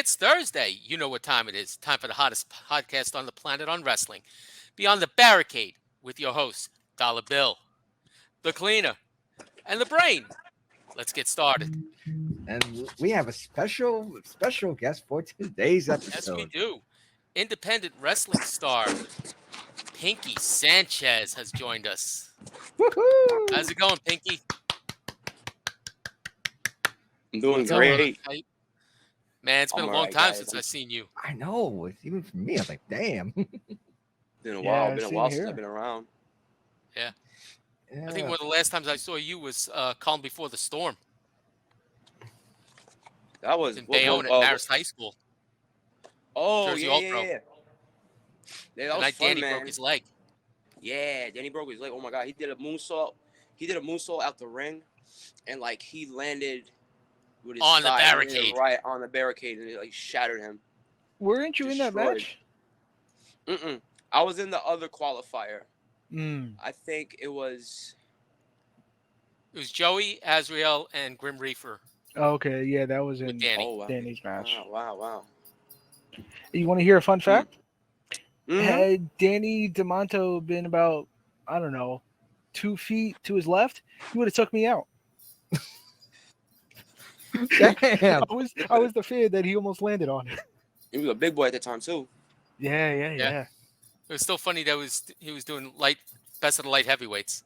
It's Thursday. You know what time it is. Time for the hottest podcast on the planet on wrestling. Beyond the Barricade with your hosts, Dollar Bill, the Cleaner, and the Brain. Let's get started. And we have a special guest for today's Yes, we episode. do. Independent wrestling star Pinky Sanchez has joined us. Woohoo! How's it going, Pinky? I'm doing What's up, brother? great. Man, it's been I'm a long alright, time guys. since I've seen you. I know. Even for me, I was like, damn. Been a Yeah, while. Been a same while here. since I've been around. Yeah. I think one of the last times I saw you was Calm Before the Storm That was in Bayonne at Marist High School. Oh Jersey yeah, All-Pro. yeah. That The was night fun, Danny man. broke his leg. Yeah, Danny broke his leg. Oh my god, he did a moonsault. He did a moonsault out the ring, and like he landed with his On the thigh barricade. right on the barricade, and it like shattered him. Weren't you in that Destroyed. match? I was in the other qualifier. Mm. I think it was. It was Joey, Azrael, and Grim Reaper Okay, yeah, that was with in Danny. Oh wow. Danny's match. Wow. You want to hear a fun fact? Mhm. Had Danny DeMonto been about, I don't know, 2 feet to his left, he would have took me out. Damn. I was the fan that he almost landed on. He was a big boy at the time too. Yeah. It was still funny that he was doing best of the light heavyweights.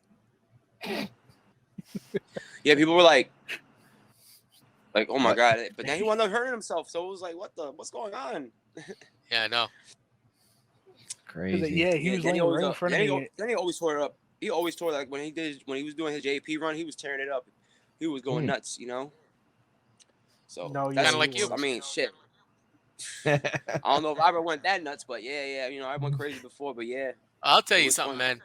Yeah, people were like, oh my god! But then he wound up hurting himself, so it was like, what's going on? Yeah, I know. Crazy. Yeah, he was laying right in front of me. Then he always tore it up. He always tore like when he was doing his JP run, he was tearing it up. He was going nuts, you know. So No, that's Kinda like you. I mean, shit. I don't know if I ever went that nuts, but yeah, you know, I went crazy before, but yeah. I'll tell It you was something, fun. man.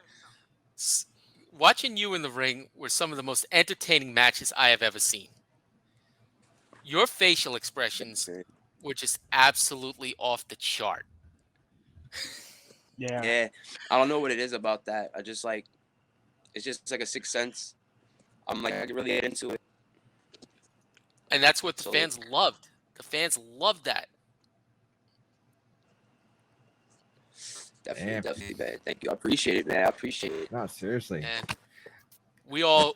Watching you in the ring were some of the most entertaining matches I have ever seen. Your facial expressions were just absolutely off the chart. Yeah. Yeah, I don't know what it is about that. I just like, it's just like a sixth sense. I'm like, I can really get into it. And that's what the So- fans loved. The fans loved that. Definitely, man. Thank you. I appreciate it, man. I appreciate it. No, seriously. And we all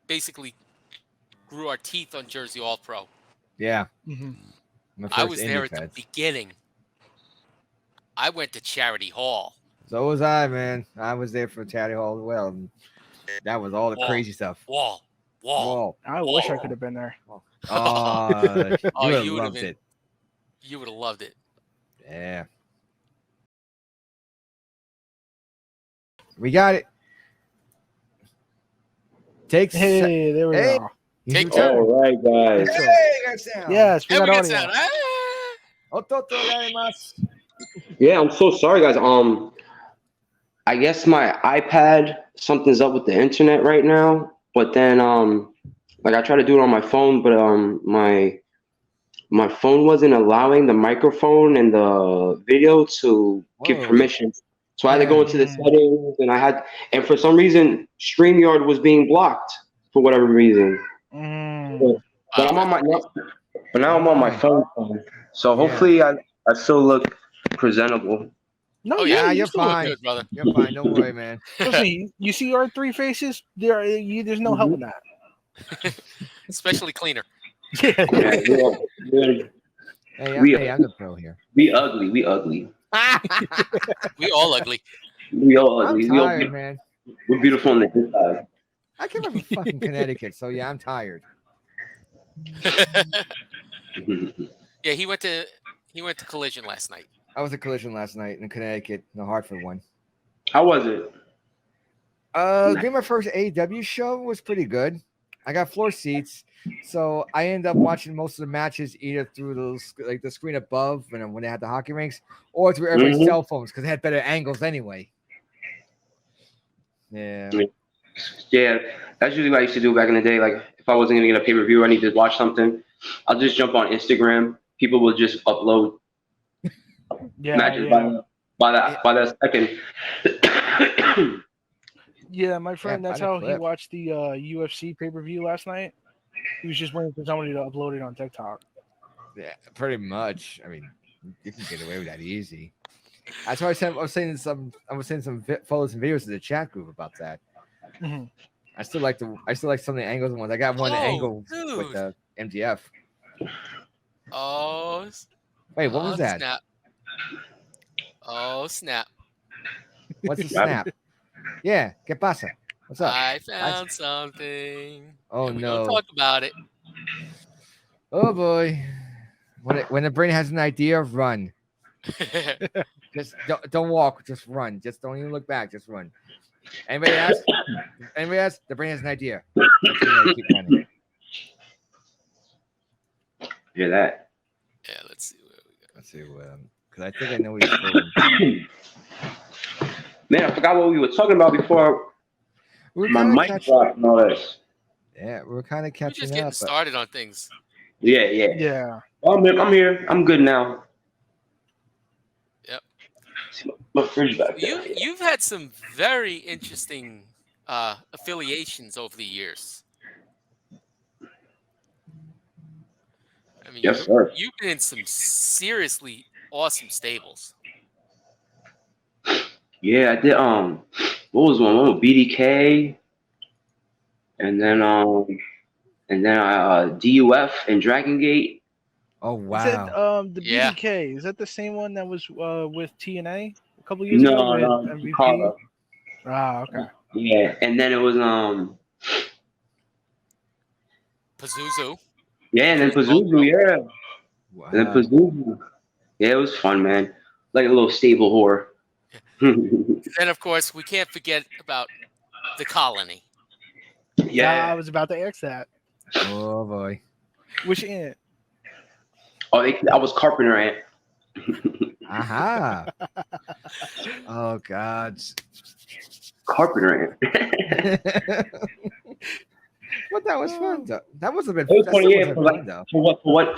basically grew our teeth on Jersey All Pro. Yeah. Mhm. My I first was there indie at the feds. beginning. I went to Charity Hall. So was I, man. I was there for Charity Hall as well. And that was all the Wall. crazy stuff. Wall. Oh, I wish I could have been there. you you would would've have loved been- it. You would have loved it. Yeah. We got it. Takes. Hey, there we Hey. go. He's Take returned. All right, guys. Hey, got sound. Yes, we And got we got audio. sound. Ototo gozaimasu. Yeah, I'm so sorry, guys. I guess my iPad, something's up with the internet right now. But then, like I tried to do it on my phone, but my phone wasn't allowing the microphone and the video to give Whoa. permission. So I had to go into the settings, and for some reason, StreamYard was being blocked for whatever reason. Mm. But now I'm on my phone. So hopefully I still look presentable. No, Oh, yeah, yeah, you're still look fine. good, brother. You're fine. Don't worry, man. Trust me, you see our three faces? There's no helping that. Especially Cleaner. Yeah. Hey, I'm the pro here. We ugly. We all ugly. We all I'm ugly. tired, man. We're beautiful on the inside. I came from fucking Connecticut, so yeah, I'm tired. Yeah, he went to Collision last night. I was at Collision last night in Connecticut, the Hartford one. How was it? Being my first AEW show was pretty good. I got floor seats, so I ended up watching most of the matches either through the screen above when they had the hockey rinks, or through everybody's cell phones because they had better angles anyway. Yeah. Yeah, that's usually what I used to do back in the day. Like, if I wasn't gonna get a pay-per-view or I need to watch something, I'll just jump on Instagram. People will just upload matches by that second. Yeah, my friend, Yeah, that's find a how he clip. watched the UFC pay-per-view last night. He was just waiting for somebody to upload it on TikTok. Yeah, pretty much. I mean, you can get away with that easy. That's why I was saying some photos and videos to the chat group about that. Mhm. I still like some of the angles and ones. I got one Oh, angle with dude. the MDF. Oh, Wait, what was that? snap. Oh, snap. What's a snap? Yeah, ¿qué pasa? What's up? I found something. Oh, And we're going to no. talk about it. Oh boy. When the brain has an idea, run. Just don't walk, just run. Just don't even look back, just run. Anybody ask? Anybody ask? The brain has an idea. That's when I keep running. Hear that? Yeah, let's see where we go. Let's see, because I think I know what he's doing. Man, I forgot what we were talking about before We're my kind of mic catching. dropped and all this. Yeah, we're kind of We're catching just getting up. started on things. Yeah. Yeah. I'm here. I'm good now. Yep. See my fridge back there. You've had some very interesting affiliations over the years. I mean, Yes, sir. you've been in some seriously awesome stables. Yeah, I did. What was one? One with BDK, and then DUF and Dragon Gate. Oh Is that wow. the Yeah. BDK? Is that the same one that was with TNA a couple years ago No, with no, MVP? Carla. Ah, okay. Yeah, and then it was Pazuzu. yeah, and then Pazuzu, yeah, Wow. and then Pazuzu. Yeah, it was fun, man. Like a little stable whore. Then, of course, we can't forget about the colony. I Yeah. was about to ask that. Oh boy. Which end? Oh, I was Carpenter Ant. Aha. Oh God. Carpenter Ant. But that was fun though. That was a bit. It was That funny, still yeah, wasn't fun though.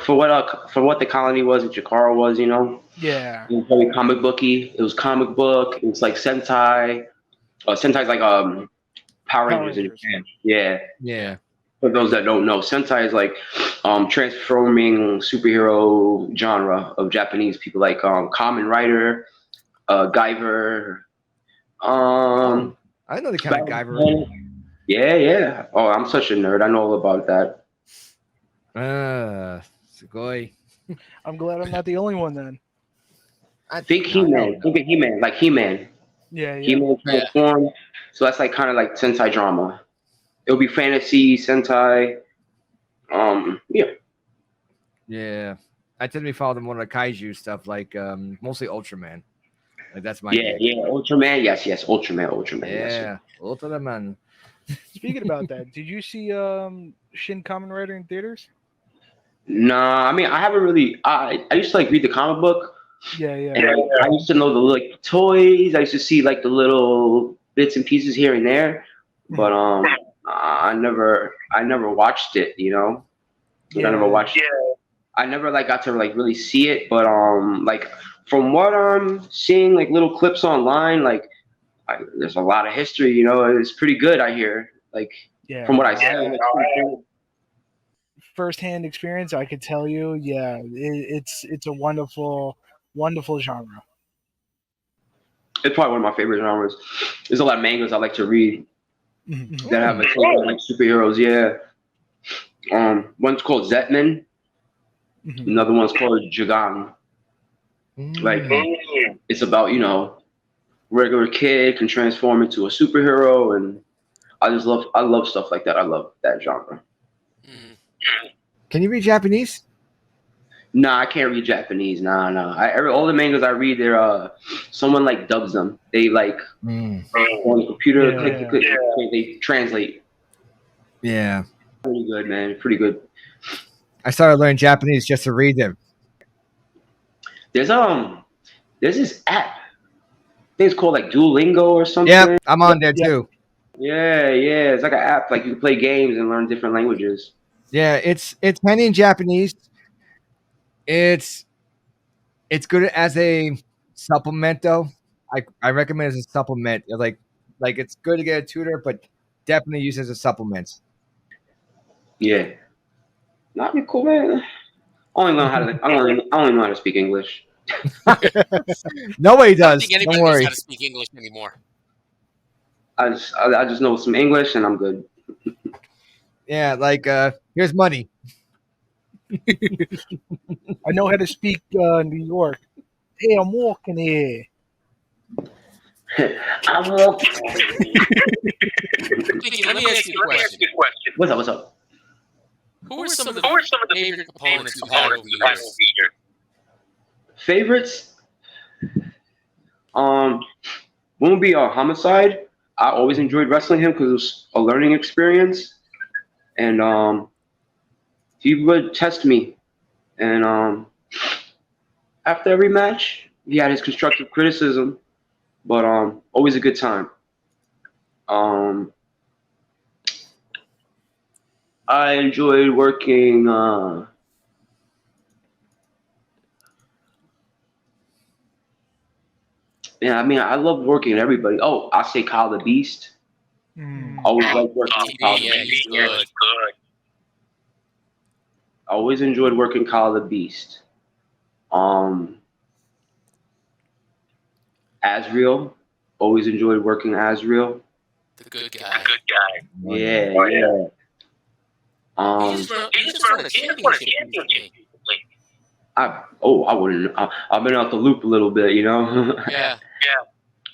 for what the colony was and Chikara was, you know. Yeah. It was very comic booky. It was comic book. It was like Sentai. Sentai's like Power Rangers in Rangers. Japan. Yeah. Yeah. For those that don't know, Sentai is like transforming superhero genre of Japanese people, like Kamen Rider, Guyver. I know the kind of Guyver. Yeah. Oh, I'm such a nerd. I know all about that. Sugoi. I'm glad I'm not the only one then. Think He-Man. Think of He-Man, like He-Man. Yeah. He-Man transform. So that's like kind of like Sentai drama. It'll be fantasy, Sentai. Yeah. Yeah. I tend to be following more of the kaiju stuff, like mostly Ultraman. Like that's my Yeah, Ultraman. Yes, Ultraman. yeah, Yes. Ultraman. Speaking about that, did you see Shin Kamen Rider in theaters? Nah, I mean, I haven't really. I used to like read the comic book, Yeah. and I used to know the like toys. I used to see like the little bits and pieces here and there, but I never watched it. You know, like, I never watched it. I never like got to like really see it, but like from what I'm seeing, like little clips online, like there's a lot of history. You know, it's pretty good. I hear like from what I see. First-hand experience, I could tell you, it's a wonderful genre. It's probably one of my favorite genres. There's a lot of mangas I like to read that have like superheroes. Yeah. One's called Zetman. Another one's called Jagan. Like it's about, you know, regular kid can transform into a superhero, and I love stuff like that. I love that genre. Can you read Japanese? Nah, I can't read Japanese. Nah. All the mangas I read, they're someone like dubs them. They like on the computer, click, they translate. Yeah. Pretty good, man. Pretty good. I started learning Japanese just to read them. There's this app. I think it's called like Duolingo or something. Yeah, I'm on there too. Yeah. It's like an app. Like you can play games and learn different languages. Yeah, it's handy in Japanese. It's good as a supplement though. I recommend it as a supplement. Like it's good to get a tutor, but definitely use it as a supplement. Yeah. Not be cool, man. Only know how to. I only know how to speak English. Nobody I don't does. think anybody Don't knows worry. how to speak English anymore. I just know some English and I'm good. Yeah, like here's money. I know how to speak New York. Hey, I'm walking here. I'm walking. Vicky, let me ask you a question. What's up? What's up? Who are some of the favorite opponents you've had over the years? Favorites? One would be Homicide. I always enjoyed wrestling him because it was a learning experience, and he would test me, and after every match, he had his constructive criticism, but always a good time. Um, I enjoyed working. Yeah, I mean, I love working with everybody. Oh, I say Kyle the Beast. Always like working with Kyle the Yeah, Beast. he's good. I always enjoyed working Kyle the Beast. Asriel. Always enjoyed working Asriel. The good guy. Yeah, yeah. He just won a championship with me. I wouldn't. I've been out the loop a little bit, you know. Yeah.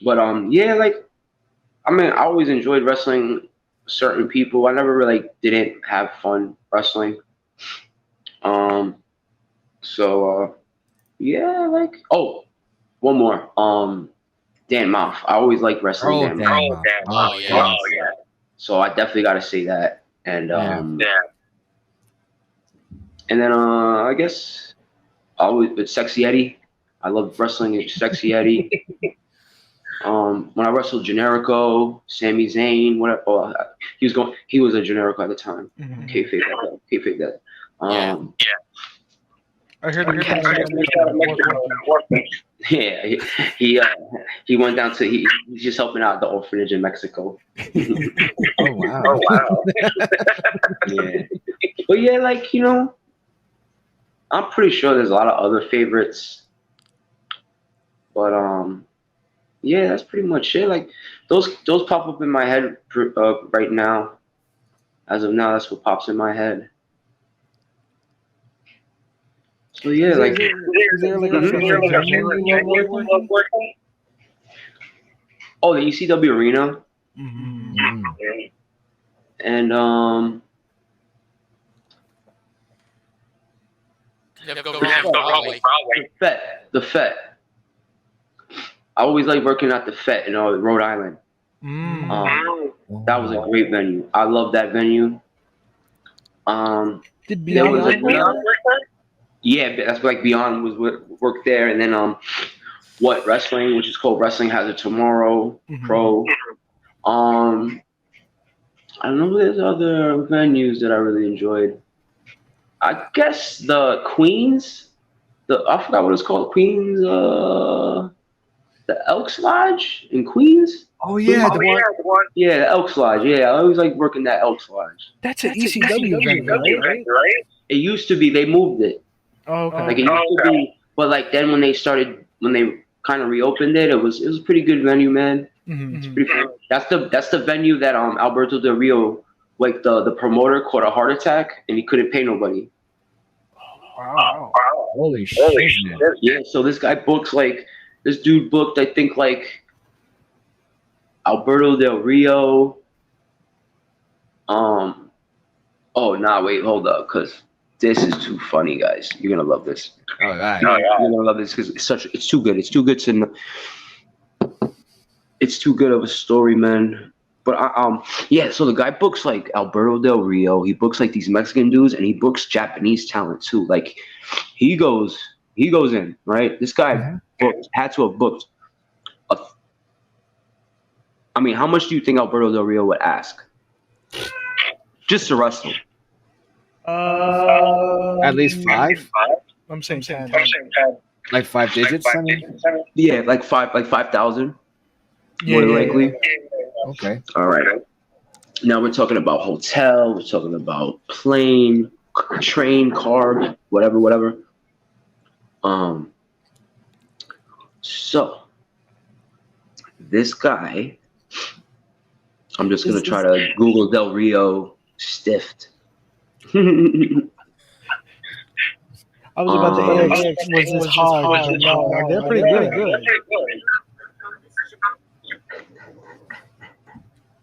But yeah, like I mean, I always enjoyed wrestling certain people. I never really didn't have fun wrestling. So yeah, like one more. Dan Moff. I always liked wrestling Dan Moff. Oh, yeah. So I definitely got to say that. And and then I guess always with Sexy Eddie. I loved wrestling with Sexy Eddie. When I wrestled Generico, Sami Zayn, whatever. Oh, he was a Generico at the time. Kayfabe that. Yeah. I heard he went down to he's just helping out the orphanage in Mexico. Oh wow. Yeah. But yeah, like, you know, I'm pretty sure there's a lot of other favorites. But yeah, that's pretty much it. Like those pop up in my head right now. As of now, that's what pops in my head. So yeah, Is like there like a favorite venue you love working? the ECW arena, and Never go wrong with Broadway. the Fet. I always like working at the Fet in Rhode Island. That was a great venue. I love that venue. Did There was Beyond work there? Yeah, that's like Beyond was worked there, and then What Wrestling, which is called Wrestling Has a Tomorrow Pro. I don't know if there's other venues that I really enjoyed. I guess the Queens, I forgot what it's called, Queens, the Elks Lodge in Queens. Oh yeah, the one. Yeah, the Elks Lodge. Yeah, I always like working that Elks Lodge. That's an ECW venue, right? It used to be. They moved it. Oh, okay. Like it used to be, but like then when they kind of reopened it, it was a pretty good venue, man. It's pretty fun. That's the venue that Alberto Del Rio, like the promoter, caught a heart attack and he couldn't pay nobody. Wow. Holy shit. Yeah, so this dude booked, I think, like Alberto Del Rio. Wait, hold up, because this is too funny, guys. You're gonna love this. All right. You're gonna love this because it's too good. It's too good of a story, man. But so the guy books like Alberto Del Rio. He books like these Mexican dudes, and he books Japanese talent too. Like he goes in, right? This guy had to have booked. I mean, how much do you think Alberto Del Rio would ask just to wrestle? At least 5. I'm saying 10. Like 5 digits. I mean. Yeah, like 5,000. More than likely. Okay. All right. Now we're talking about hotel. We're talking about plane, train, carb, whatever. So this guy, I'm just gonna try to Google Del Rio stiffed. I was about to ask, was this hard? But no, they're pretty good.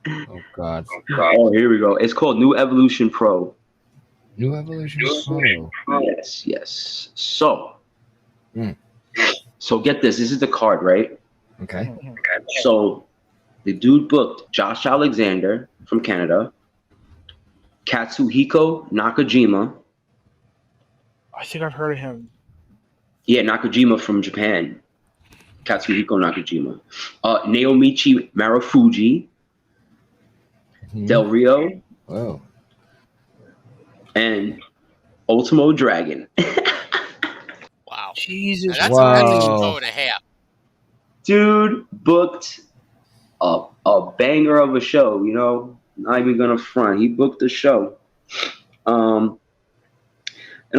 Oh God. Oh, here we go. It's called New Evolution Pro. New Evolution Pro. Yes. So, Mm. so get this. This is the card, right? Okay. So, the dude booked Josh Alexander from Canada, Katsuhiko Nakajima. I think I've heard of him. Yeah, Nakajima from Japan. Katsuhiko Nakajima. Naomichi Marufuji, Del Rio, Whoa. and Ultimo Dragon. Wow. Jesus. Now, that's a show and a half. Dude booked a banger of a show, you know. Not even gonna front. He booked the show. And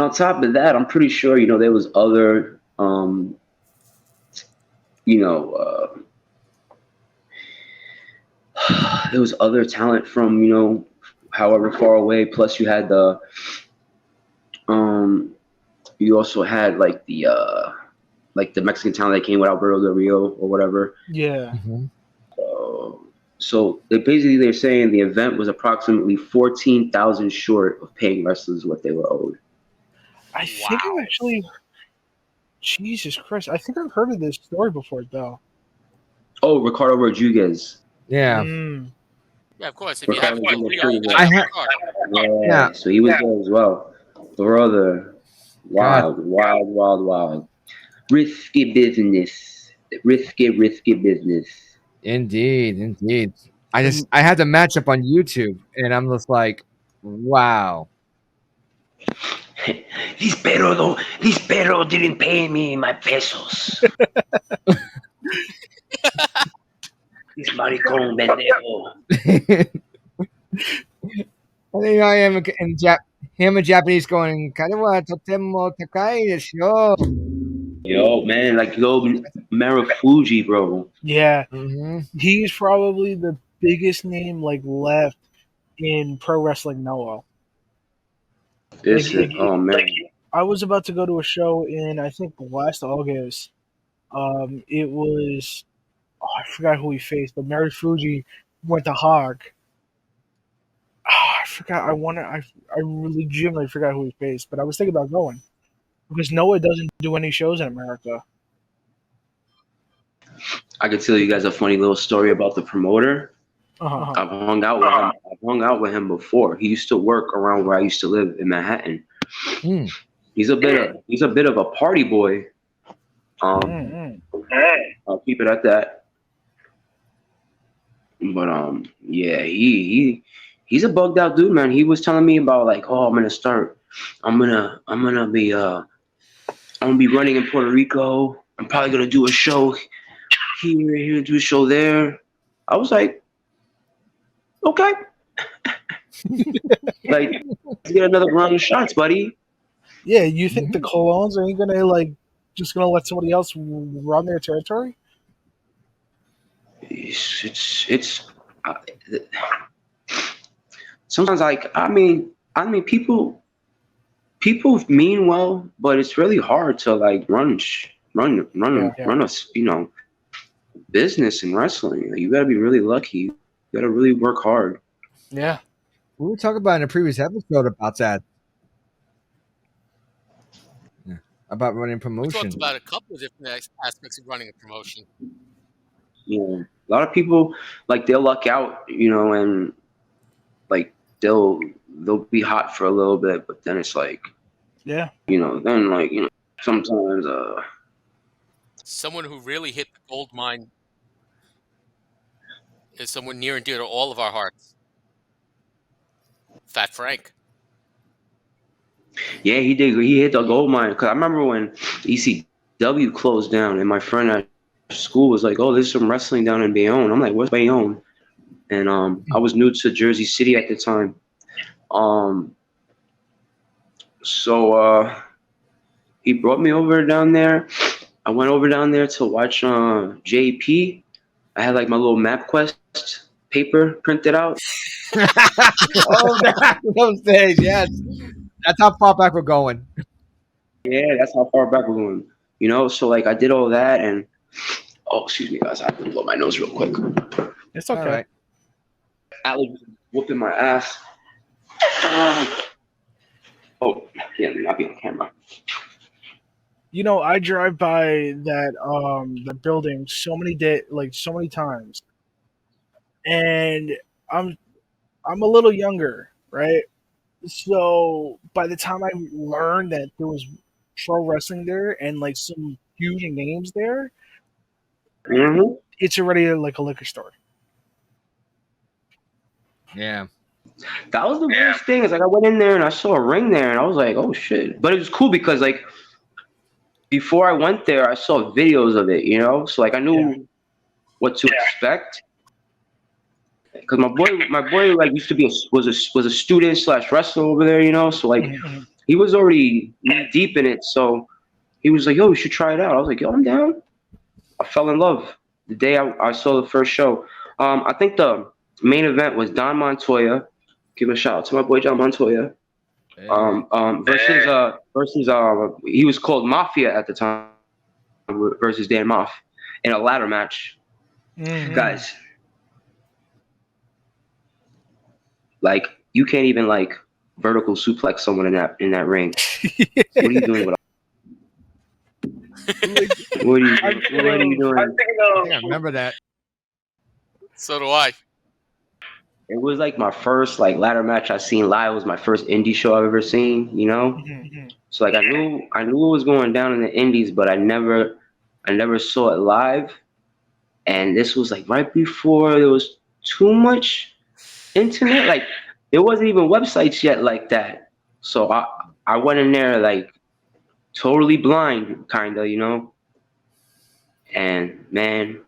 on top of that, I'm pretty sure, you know, there was other there was other talent from, you know, however far away. Plus you had the you also had like the Mexican talent that came with Alberto Del Rio or whatever. Yeah. So they're saying the event was approximately 14,000 short of paying wrestlers what they were owed. I think I've actually. Jesus Christ! I think I've heard of this story before, though. Oh, Ricardo Rodriguez. Yeah. Yeah, of course. If you have Ricardo Rio, you Rodriguez. got a card. Yeah, so he was there as well. Brother, wild. Risky business. Risky business. Indeed. I had the matchup on YouTube, and I'm just like, wow. This perro didn't pay me my pesos. This maricón pendejo. And then I am in him in Japanese going, "Karawa totemo takai desu." Yo, man, like Marufuji, bro. Yeah, Mm-hmm. he's probably the biggest name like left in pro wrestling Noah. Oh man. I was about to go to a show in I think last August. It was I forgot who he faced, but Mary Fuji went to Hog. I forgot. I legitimately forgot who he faced, but I was thinking about going because Noah doesn't do any shows in America. I could tell you guys a funny little story about the promoter. Uh-huh. I've hung out with him before. He used to work around where I used to live in Manhattan. He's a bit of a party boy. I'll keep it at that. But yeah, he's a bugged out dude, man. He was telling me about like, oh, I'm gonna be running in Puerto Rico. I'm probably gonna do a show here, do a show there. I was like, okay. Like, let's get another round of shots, buddy. Yeah, you think the Colognes ain't gonna just gonna let somebody else run their territory? It's sometimes like I mean people mean well, but it's really hard to like run a business in wrestling. Like, you gotta be really lucky. You gotta really work hard. Yeah. We were talking about in a previous episode about that. Yeah. About running promotion. We talked about a couple of different aspects of running a promotion. Yeah. A lot of people like they'll luck out, and like they'll be hot for a little bit, but then it's like sometimes someone who really hit the gold mine is someone near and dear to all of our hearts. Fat Frank. Yeah, he did. He hit the gold mine. Because I remember when ECW closed down, and my friend at school was like, "Oh, there's some wrestling down in Bayonne." I'm like, "What's Bayonne?" And I was new to Jersey City at the time. So he brought me over down there. I went over down there to watch JP. I had like my little MapQuest paper printed out. Oh, those days, yes. That's how far back we're going. Yeah, that's how far back we're going. You know, so like I did all that and oh, excuse me, guys, I have to blow my nose real quick. It's All okay. right. Alex was whooping my ass. Oh, yeah, not be on camera. You know, I drive by that building so many times, and I'm I'm a little younger, right? So by the time I learned that there was pro wrestling there and like some huge names there, Mm-hmm. it's already like a liquor store. Yeah. That was the weirdest thing. Is like I went in there and I saw a ring there and I was like, oh shit. But it was cool because like before I went there, I saw videos of it, you know. So like I knew what to expect. Because my boy, like used to be was a student slash wrestler over there, you know. So like Mhm. he was already knee deep in it. So he was like, yo, you should try it out. I was like, yo, I'm down. I fell in love the day I saw the first show. I think the main event was Don Montoya. Give a shout out to my boy John Montoya. Versus he was called Mafia at the time versus Dan Moff in a ladder match. Mhm. Guys, like you can't even like vertical suplex someone in that ring. What are you doing with? What are you I'm doing? thinking What are you doing? I think I remember that. So do I. It was like my first like ladder match I seen live. It was my first indie show I've ever seen. You know. Mhm. So like I knew it was going down in the indies, but I never saw it live. And this was like right before there was too much internet. Like there wasn't even websites yet like that. So I went in there like totally blind, kinda, you know. And man,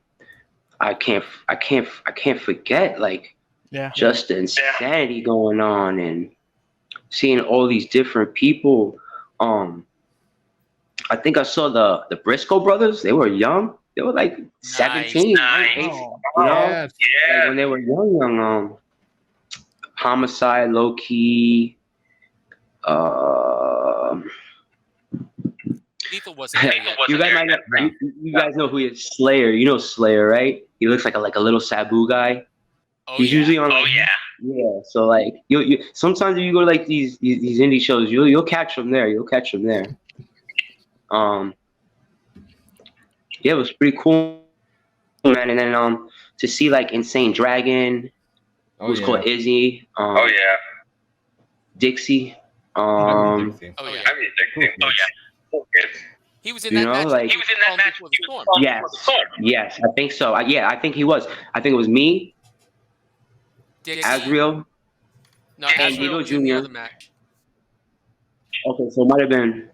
I can't forget like Yeah. just the insanity going on and seeing all these different people. I think I saw the Briscoe brothers. They were young. They were like 17, 18, Oh, you know? Yes. Like when they were young. Homicide, low key. Lethal wasn't there yet. You guys might know, you guys know who he is. Slayer. You know Slayer, right? He looks like a little Sabu guy. Oh, He's yeah. usually on. Like, yeah. So like you sometimes if you go to like these indie shows, you'll catch them there. You'll catch them there. Yeah, it was pretty cool, man. And then to see like Insane Dragon, who's called Izzy. Dixie. Dixie. Oh, yeah. Cool. He was in You that know, match. like- He was in that match before the storm. Yes, I think so. Yeah, I think he was. I think it was me, Dixie. Azriel. No, and Azriel Diego was in the Jr.. other match. Okay, so it might have been.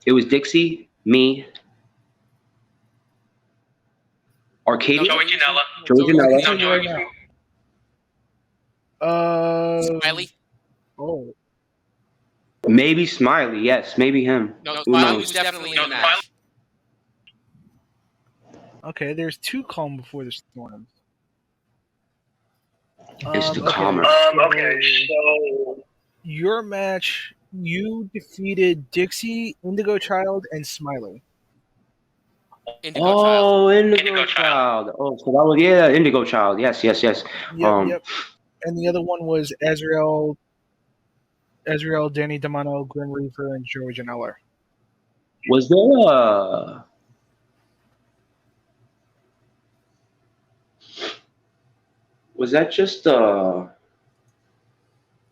It was Dixie, me, Arcadia, No, Joey Janela. I'll tell you right now. Smiley. Oh, Maybe Smiley. Yes, maybe him. No, Who Smiley knows? was definitely in the match. okay. There's two calm before the storm. It's the calmer. So your match, you defeated Dixie, Indigo Child, and Smiley. Indigo Child. Oh, Indigo Child. Oh, so that was Indigo Child. Yes. Yep. And the other one was Azrael, Danny Damano, Grim Reaper, and Joey Janela. Was there a? Was that just like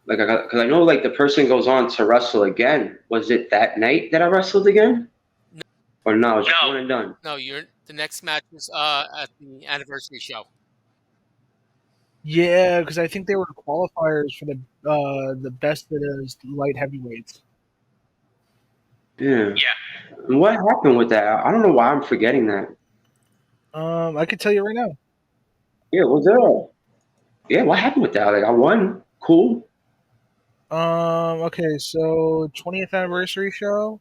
because I know like the person goes on to wrestle again. Was it that night that I wrestled again? No. Or no, just one and done. No, the next match was at the anniversary show. Yeah, because I think they were qualifiers for the best of those light heavyweights. Yeah. And what happened with that? I don't know why I'm forgetting that. I could tell you right now. Yeah, was there? Yeah, what happened with that? Like I won. Cool. Okay, so 20th anniversary show.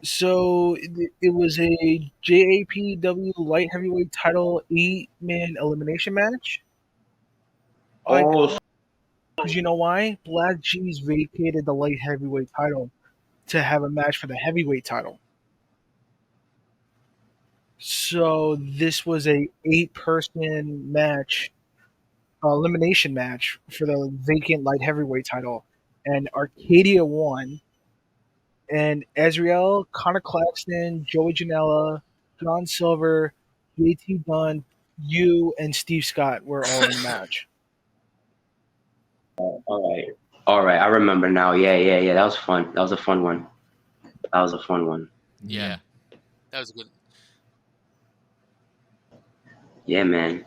So it was a JAPW light heavyweight title 8-man elimination match. Oh, Because you know why? Black G's vacated the light heavyweight title to have a match for the heavyweight title. So this was a 8-person match, elimination match for the vacant light heavyweight title, and Arcadia won. And Azrael, Connor Claxton, Joey Janela, John Silver, JT Dunn, you, and Steve Scott were all in the match. all right. All right. I remember now. Yeah. That was fun. That was a fun one. Yeah. That was a good. Yeah, man.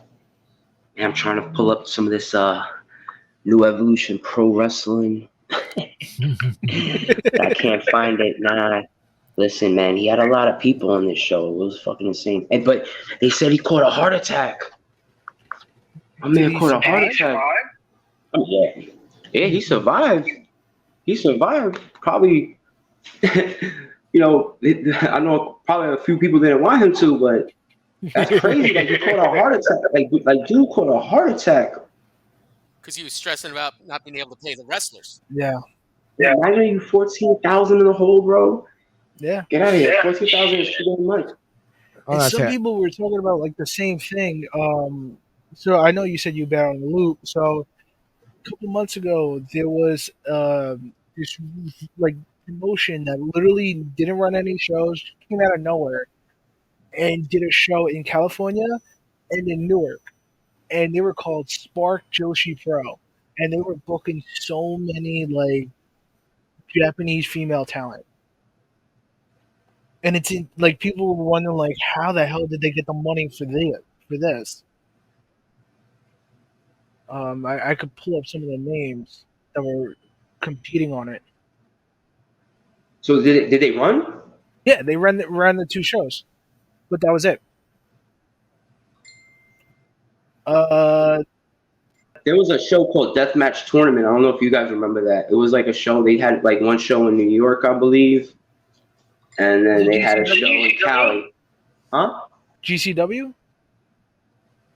And I'm trying to pull up some of this New Evolution Pro Wrestling. I can't find it. Nah. Listen, man, he had a lot of people on this show. It was fucking insane. But they said he caught a heart attack. My man caught a heart attack. Oh, yeah. Yeah, he survived. Probably, I know probably a few people didn't want him to, but that's crazy that he caught a heart attack. Like dude caught a heart attack. Because he was stressing about not being able to pay the wrestlers. Yeah. Imagine you 14,000 in the hole, bro. Yeah. Get out of here. 14,000 is too much. And some people were talking about like the same thing. So I know you said you've been on the loop. So a couple months ago, there was this like promotion that literally didn't run any shows, came out of nowhere, and did a show in California and in Newark, and they were called Spark Joshi Pro, and they were booking so many like Japanese female talent. And it's like people were wondering, like, how the hell did they get the money for this? I could pull up some of the names that were competing on it. So did they run? Yeah, they ran the 2 shows, but that was it. There was a show called Deathmatch Tournament. I don't know if you guys remember that. It was like a show. They had like one show in New York, I believe, and then they had a show in Cali. Huh? GCW?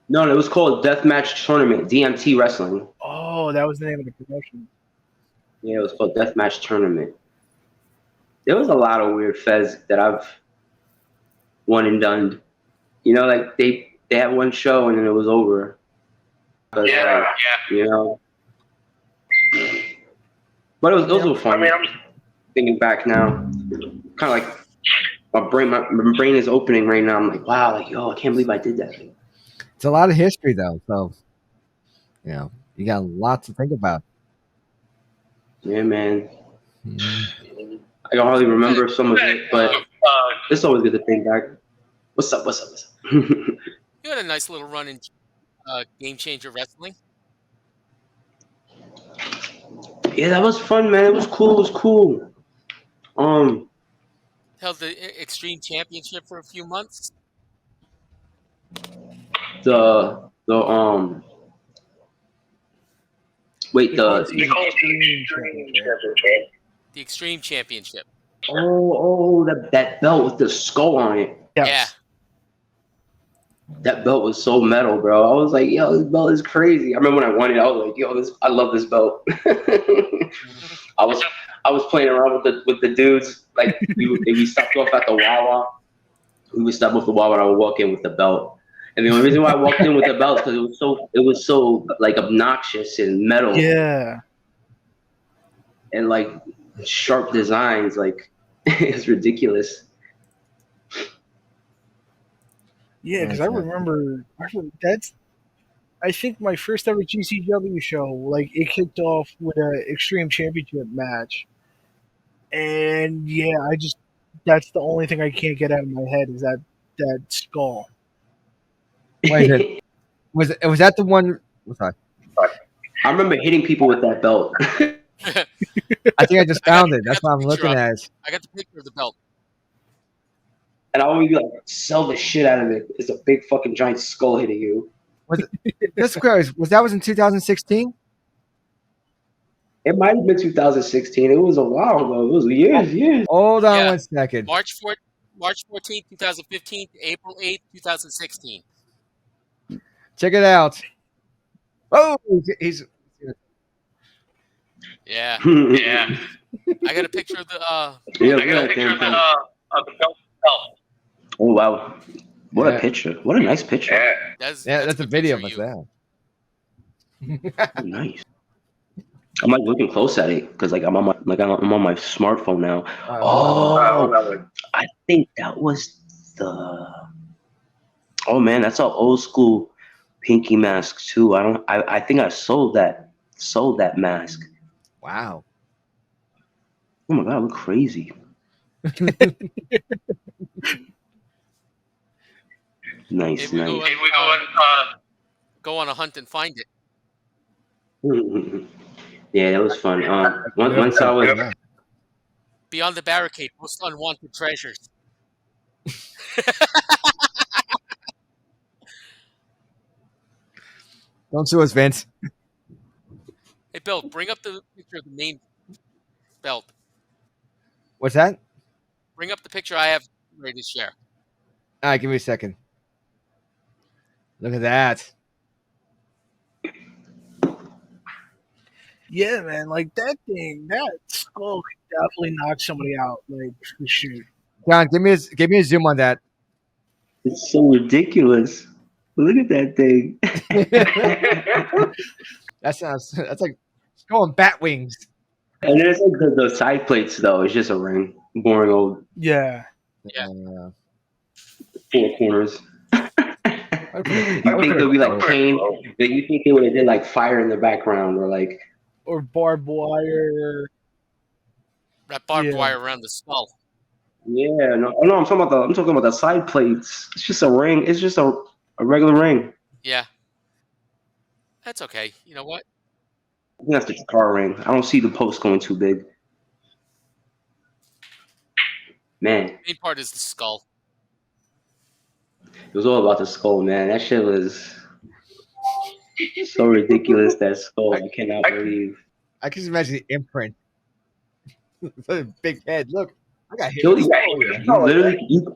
No, it was called Deathmatch Tournament, DMT Wrestling. Oh, that was the name of the promotion. Yeah, it was called Deathmatch Tournament. There was a lot of weird feds that I've one and done. Like they had one show and then it was over. Yeah. But those were fun. I'm thinking back now, kind of like my brain is opening right now. I'm like, wow, like yo, I can't believe I did that. It's a lot of history though, so you got a lot to think about. Yeah, man. I can hardly remember some of it, but it's always good to think back. What's up? You had a nice little run in Game Changer Wrestling. Yeah, that was fun, man. It was cool. Held the Extreme Championship for a few months. The Extreme Championship. Oh, that belt with the skull on it. Yeah. That belt was so metal, bro. I was like, yo, this belt is crazy. I remember when I won it, I was like, yo, I love this belt. I was playing around with the dudes. Like we stopped off at the Wawa. We would stop off the Wawa and I would walk in with the belt. And the only reason why I walked in with the belt is because it was so like obnoxious and metal. Yeah. And like sharp designs, like it's ridiculous. Yeah, because I remember that's. I think my first ever GCW show, like it kicked off with an Extreme Championship match, and yeah, that's the only thing I can't get out of my head is that skull. Wait, was that the one? Sorry. I remember hitting people with that belt. I think I just found it. That's what I'm looking at. I got the picture of the belt. And I always like sell the shit out of it. It's a big fucking giant skull hitting you. Was it? This was in 2016. It might have been 2016. It was a while ago. It was years. Hold on Yeah. 1 second. March 14th, 2015 to April 8th, 2016. Check it out. Oh, he's Yeah. Yeah. I got a picture of the Yeah, the belt. of the belt. Oh wow. What Yeah. a picture. What a nice picture. That's a good video of picture us of you. there. Oh, nice. I'm like looking close at it because like I'm on my smartphone now. Oh, I think that was the. Oh man, that's an old school pinky mask too. I think I sold that mask. Wow. Oh my god, I look crazy. Nice, Maybe nice. we go on a hunt and find it. Yeah, that was fun. Once I was Beyond the barricade, most unwanted treasures. Don't sue us, Vince. Hey, Bill, bring up the picture of the main belt. What's that? Bring up the picture I have ready to share. All right, give me a second. Look at that. Yeah, man, like that skull could definitely knock somebody out, like for shoot. John, give me a zoom on that. It's so ridiculous. Look at that thing. That's like going bat wings. And there's like the side plates though. It's just a ring. Boring old Yeah. four corners. You You think there'll be like paint, but you think they would have did like fire in the background or like Or barbed wire. That barbed wire around the skull. I'm talking about the side plates. It's just a ring. It's just a regular ring. Yeah. That's okay. You know what? I think that's the car ring. I don't see the post going too big. Man, The main part is the skull. it was all about the skull, man. That shit was so ridiculous. That skull, I cannot believe. I can just imagine the imprint. Big head. Look, I got hit. Kill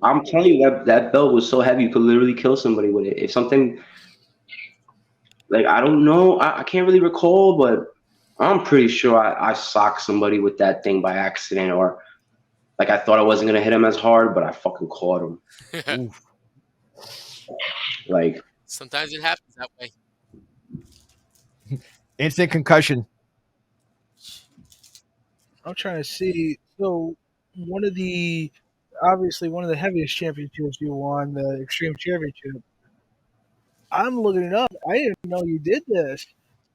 I'm telling you that belt was so heavy you could literally kill somebody with it. If something like I don't know, I can't really recall, but I'm pretty sure I socked somebody with that thing by accident, or like I thought I wasn't gonna hit him as hard, but I fucking caught him. Like Sometimes it happens that way. Instant concussion. I'm trying to see. So one of the heaviest championships you won, the Extreme Championship. I'm looking it up. I didn't know you did this.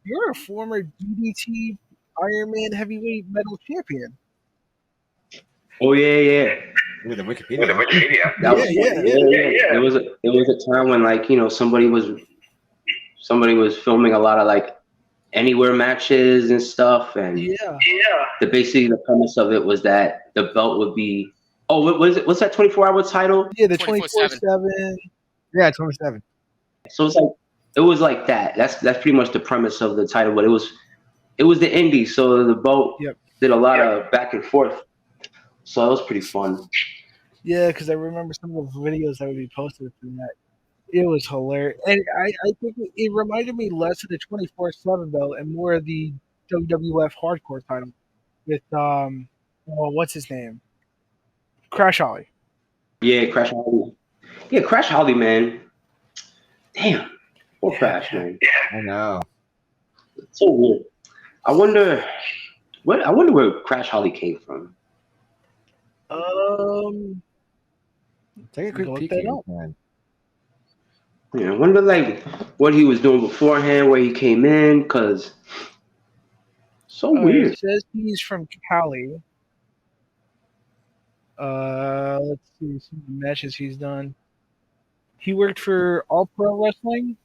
You're a former DDT Ironman heavyweight metal champion. oh yeah. With the Wikipedia. That was, yeah. There was a time when like somebody was filming a lot of like anywhere matches and stuff, and basically the premise of it was that the belt would be what's that 24-hour title? Yeah, the 24/7. Yeah, 27. So it was like that. That's pretty much the premise of the title, but it was the indie, so the belt did a lot of back and forth. So that was pretty fun. Yeah, because I remember some of the videos that would be posted from that. It was hilarious. And I think it reminded me less of the 24/7 belt and more of the WWF Hardcore title with, what's his name? Crash Holly. Yeah, Crash Holly. Yeah, Crash Holly, man. Damn. Poor Crash, man. I know. It's so weird. I wonder where Crash Holly came from. Take a quick peek at it, man. Yeah, I wonder like what he was doing beforehand, where he came in, because so weird. It says he's from Cali. Let's see some of the matches he's done. He worked for All Pro Wrestling,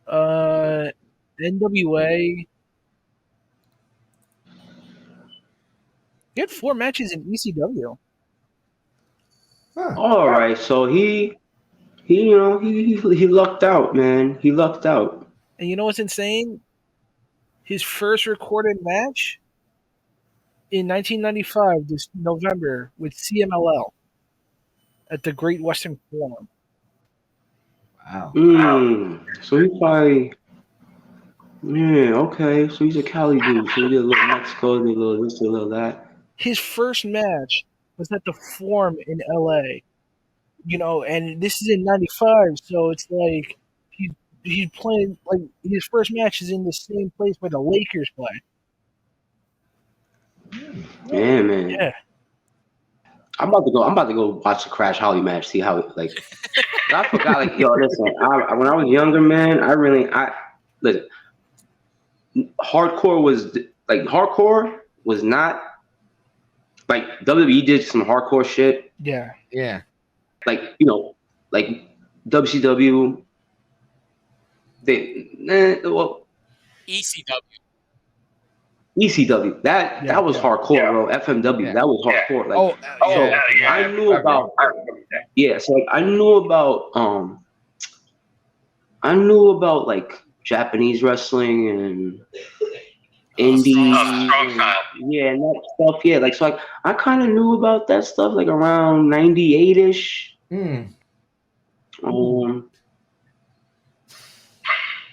NWA. He had 4 matches in ECW. Huh. All right, so he lucked out, man. He lucked out. And you know what's insane? His first recorded match in 1995, this November, with CMLL at the Great Western Forum. Wow. So he probably. Yeah, okay. So he's a Cali dude. So he did a little Mexico, did a little this, did a little that. His first match was at the Forum in LA. And this is in '95, so it's like he's playing like his first match is in the same place where the Lakers play. Yeah, man. Yeah. I'm about to go watch the Crash Holly match. See how like. I forgot. Like, yo, listen. When I was younger, man, listen. Hardcore was not like WWE did some hardcore shit. Yeah. Yeah. Like like WCW. ECW. That was hardcore, bro. FMW. That was hardcore. Like, I knew about. Yeah, so like, I knew about like Japanese wrestling and indies, and that stuff. Yeah, like so, like I kind of knew about that stuff like around '98ish. Did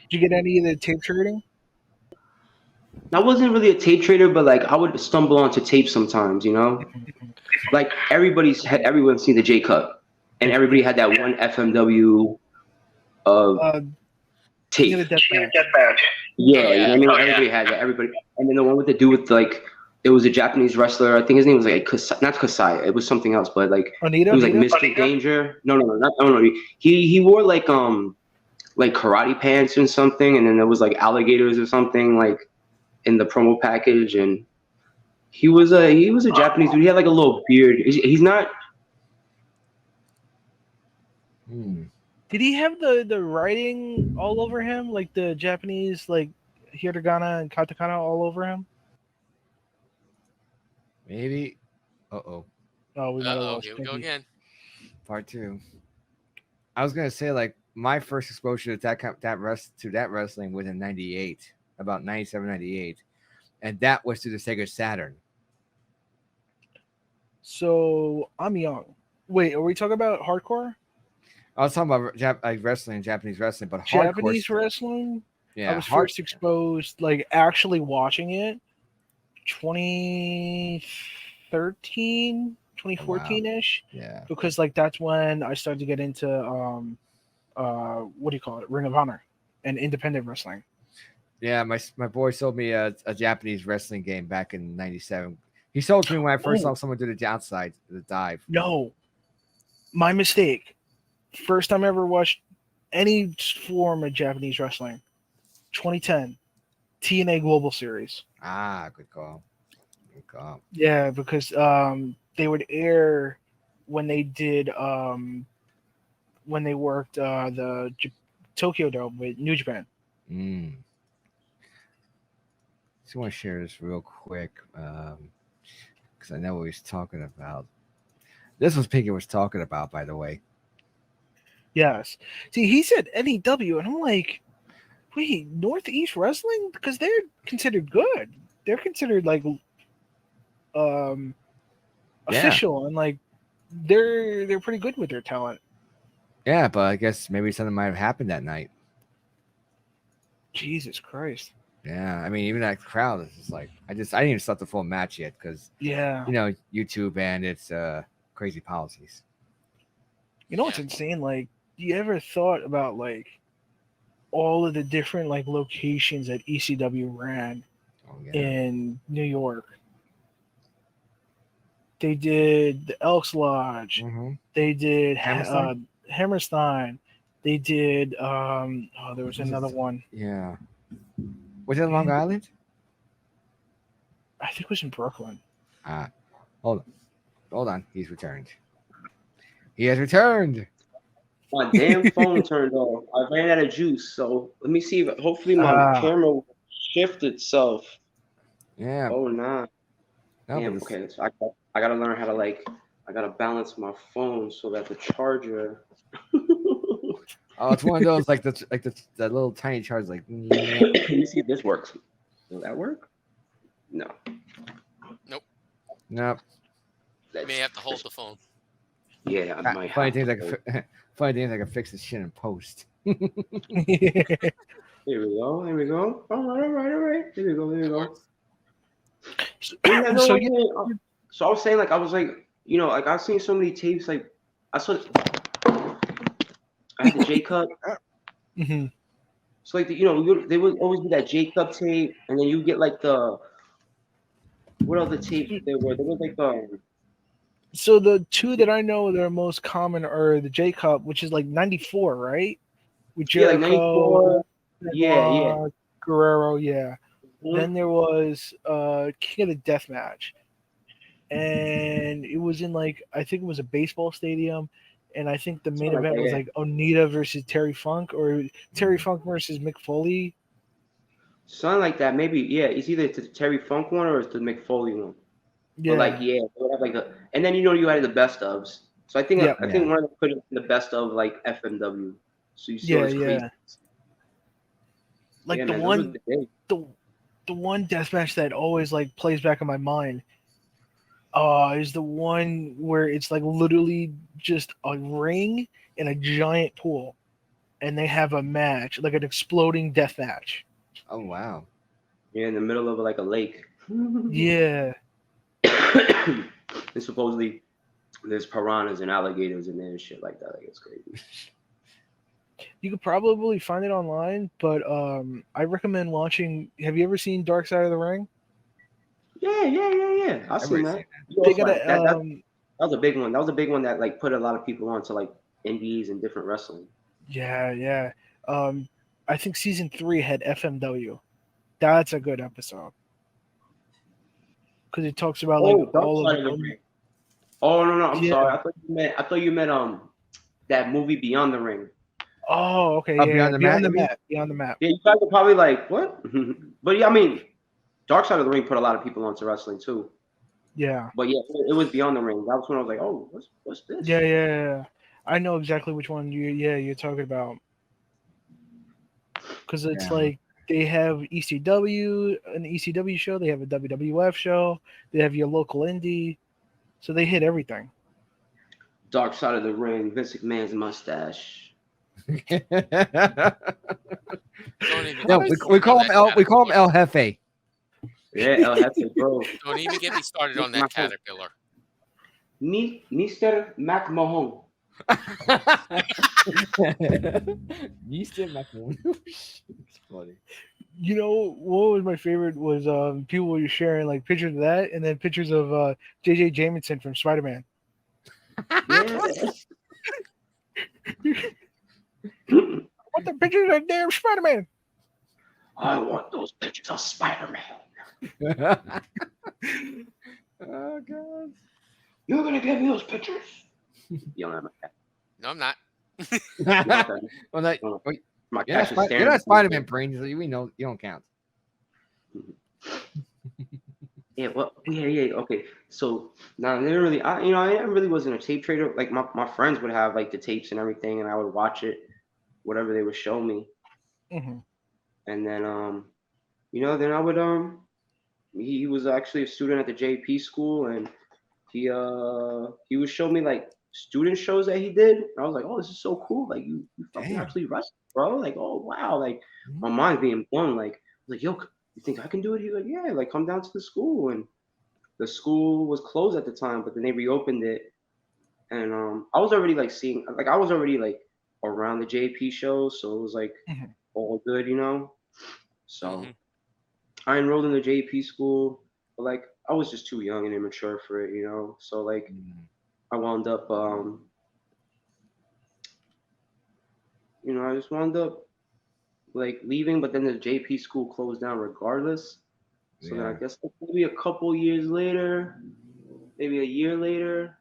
you get any of the tape trading? I wasn't really a tape trader, but like I would stumble onto tape sometimes, Like everyone's seen the J Cut, and everybody had that one FMW tape. Yeah, you know what I mean? Everybody had that. Everybody, and then the one with the dude with like, it was a Japanese wrestler. I think his name was like not Kasai. It was something else, but like he was like Mr. Danger. No, He wore like karate pants and something, and then there was like alligators or something like in the promo package, and he was a Japanese dude. He had like a little beard. He's not. Did he have the writing all over him, like the Japanese, like hiragana and katakana all over him? Maybe. Oh, we might have lost. Here we go again. Part 2. I was gonna say like my first exposure to that wrestling was in '98, about 97, 98, and that was to the Sega Saturn. So I'm young. Wait, are we talking about hardcore? I was talking about wrestling, Japanese wrestling, but Japanese wrestling. Yeah, I was first exposed, like actually watching it, 2013, 2014-ish. Yeah. Because like that's when I started to get into what do you call it? Ring of Honor and independent wrestling. Yeah, my boy sold me a Japanese wrestling game back in '97. He sold to me when I first saw someone do the outside, the dive. No, my mistake. First time I ever watched any form of Japanese wrestling, 2010, TNA Global Series. Good call. Good call. Yeah, because they would air when they did when they worked the Tokyo Dome with New Japan. Just want to share this real quick because I know what he's talking about. This was Pinky was talking about, by the way. Yes. See, he said NEW, and I'm like, wait, Northeast Wrestling? Because they're considered good. They're considered like official, and like they're pretty good with their talent. Yeah, but I guess maybe something might have happened that night. Jesus Christ. Yeah, I mean, even that crowd is just like I didn't even start the full match yet because YouTube and its crazy policies. You know what's insane? Like, you ever thought about like all of the different like locations that ECW ran in New York? They did the Elks Lodge. Mm-hmm. They did Hammerstein. They did there was another one. Yeah. Was it Long Island? I think it was in Brooklyn. Hold on. He's returned. He has returned. My damn phone turned off. I ran out of juice, so let me see if hopefully my camera will shift itself. Yeah. Oh nah. Damn. Okay, so I gotta learn how to I gotta balance my phone so that the charger. Oh, it's one of those like the little tiny chargers. Like, let me see if this works. Will that work? No. Nope. Nope. You may have to hold the phone. Yeah, I might Funny have things to. funny things I can fix this shit in post. Here we go. Here we go. All right. Here we go. Here we That go. works. Yeah, no, So okay. So I was saying, like, I was like, like I've seen so many tapes. Like, I had the J Cup. hmm So like, they would always be that J Cup tape, and then you get like what other tapes there were? There was like So the two that I know that are most common are the J Cup, which is like '94, right? With like Jericho, 94. Yeah. Guerrero, yeah. Mhm. Then there was King of the Death Match, and it was in like I think it was a baseball stadium, and I think the main Something like event that, was yeah. like Onita versus Terry Funk or Terry Funk versus Mick Foley. Something like that. Maybe, yeah. It's either the Terry Funk one or it's the McFoley one. But like, Yeah, yeah, they would have like and then you had the best ofs. So I think yep, I think one of them put it in the best of like FMW. So you see all yeah, this crazy. yeah. Yeah, Like man, those were the days. the the one death match that always like plays back in my mind is the one where it's like literally just a ring and a giant pool, and they have a match, like an exploding death match. Oh wow. Yeah, in the middle of like a lake. Yeah, And supposedly there's piranhas and alligators in there and shit like that. Like, it's crazy. you could probably find it online, but I recommend watching. Have you ever seen Dark Side of the Ring? Yeah. I've seen Everybody's that. seen You They also, got like, that a was a big one. That was a big one that like put a lot of people onto like indies and different wrestling. yeah. I think season 3 had FMW. That's a good episode because it talks about like Oh, Dark all of Side of the Ring. Oh no, I'm yeah. sorry. I thought you meant that movie Beyond the Ring. Oh, okay, Oh, yeah, Beyond the Mat, you mean? Beyond the Map. Yeah, you guys are probably like, what? But yeah, I mean, Dark Side of the Ring put a lot of people onto wrestling too. Yeah, But yeah, it was Beyond the Ring. That was when I was like, oh, what's this? yeah. I know exactly which one you're talking about because it's Yeah. like they have ECW, an ECW show. They have a WWF show. They have your local indie, so they hit everything. Dark Side of the Ring, Vince McMahon's mustache. Don't even No, get me we started call on him that we call him caterpillar. El Jefe. Yeah, El Jefe, bro. Don't even get me started on that caterpillar. Mr. McMahon. Mr. McMahon. It's funny. You know what was my favorite was people were sharing like pictures of that and then pictures of JJ Jameson from Spider Man. Yeah. What the pictures of damn Spider Man? I want those pictures of Spider-Man. Oh god. You're gonna give me those pictures? You don't have my cat. No, I'm not. Well, that, Oh, wait, My you're not, cat is staring. you're not at me. Spider-Man brain, so we know you don't count. Yeah, well, yeah. Okay, so now they didn't really, I really wasn't a tape trader. Like my friends would have like the tapes and everything, and I would watch it, whatever they would show me, Mm-hmm. and then then I would he was actually a student at the JP school, and he would show me like student shows that he did. And I was like, oh, this is so cool! Like you fucking Damn. actually wrestle, bro! Like, oh wow! Like my mind's being blown. Like I was like, yo, you think I can do it? He's like, yeah, like come down to the school. And the school was closed at the time, but then they reopened it. And I was already like seeing, like I was already like around the JP shows, so it was like Mhm. all good, So Mhm. I enrolled in the JP school, but like I was just too young and immature for it, So like I wound up, I just wound up like leaving, but then the JP school closed down regardless. So then I Yeah. guess maybe a couple years later, maybe a year later,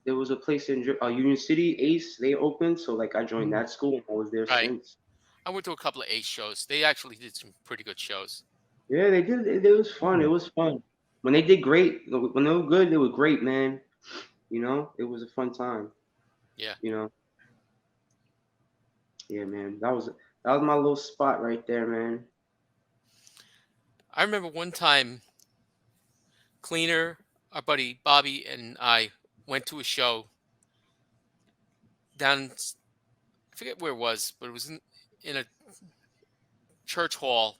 there was a place in Union City, Ace. They opened, so like I joined that school and I was there Right. since. I went to a couple of Ace shows. They actually did some pretty good shows. Yeah, they did. It was fun. It was fun. When they did great, when they were good, they were great, man. It was a fun time. Yeah. Yeah, man. That That was my little spot right there, man. I remember one time, Cleaner, our buddy Bobby, and I went to a show down. I forget where it was, but it was in a church hall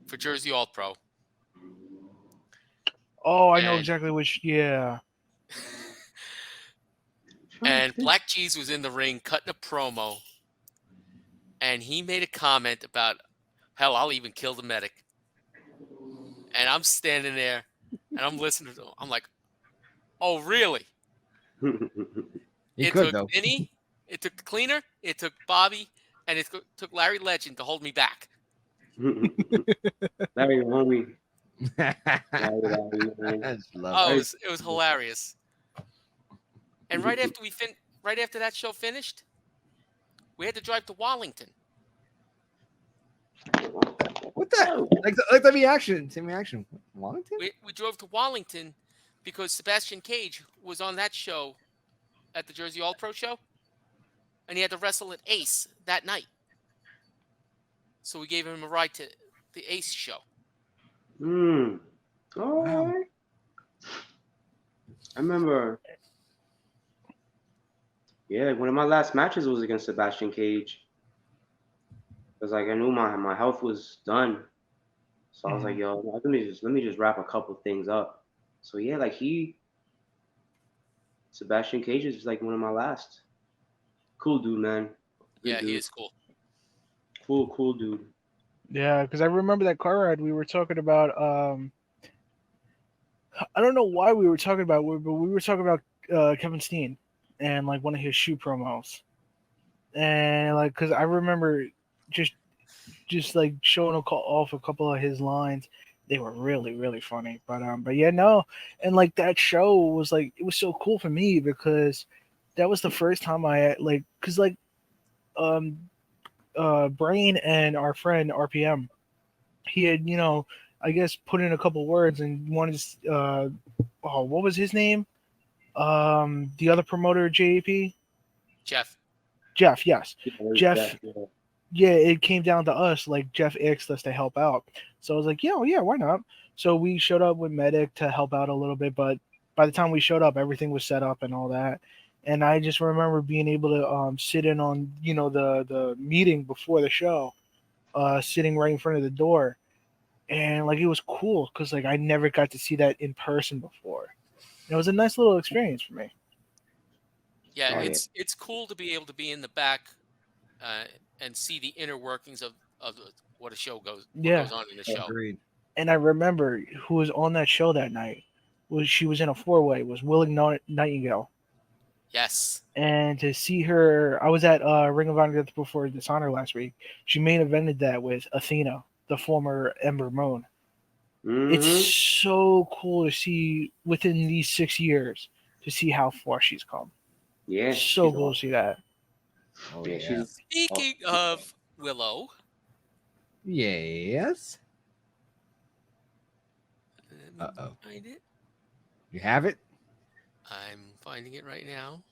for Jersey All Pro. Oh, I know And exactly which. Yeah. and Black Cheese was in the ring cutting a promo, and he made a comment about, hell, I'll even kill the medic. And I'm standing there, and I'm listening to him. I'm like, oh, really? He could took though. Vinny, it took Cleaner, it took Bobby, and it took Larry Legend to hold me back. Larry, homie. I just love Oh, it. it was hilarious. And right after that show finished, we had to drive to Wallington. What the? Like the reaction. Same reaction. Wallington? We drove to Wallington because Sebastian Cage was on that show at the Jersey All Pro show, and he had to wrestle at Ace that night. So we gave him a ride to the Ace show. All Wow. right. I remember. Yeah, one of my last matches was against Sebastian Cage. Because like I knew my health was done. So I was like, yo, let me just wrap a couple things up. So yeah, like Sebastian Cage is like one of my last. Cool dude, man. Good Yeah, dude. he is cool. Cool dude. Yeah, because I remember that car ride we were talking about. I don't know why we were talking about, but we were talking about Kevin Steen and like one of his shoe promos, and like because I remember just like showing off a couple of his lines. They were really funny, but yeah, no, and like that show was like it was so cool for me because that was the first time I like because like Brain and our friend RPM, he had I guess put in a couple words and wanted to what was his name? The other promoter, JAP? Jeff. Yes. Jeff. Yeah, it came down to us. Like Jeff asked us to help out, so I was like, yeah, why not? So we showed up with Medic to help out a little bit, but by the time we showed up, everything was set up and all that. And I just remember being able to sit in on the meeting before the show, sitting right in front of the door, and like it was cool because like I never got to see that in person before. And it was a nice little experience for me. Yeah, Oh, yeah. it's cool to be able to be in the back and see the inner workings of what a show goes on in the show. Agreed. And I remember who was on that show that night. She was in a 4-way. Was Willing Nightingale. Yes. And to see her, I was at Ring of Honor before Dishonor last week. She main evented that with Athena, the former Ember Moon. Mm-hmm. It's so cool to see within these 6 years to see how far she's come. Yeah. So cool to see that. Oh Yeah, yeah. Speaking of Willow, Yes. let me Uh-oh. find it. You have it? I'm finding it right now.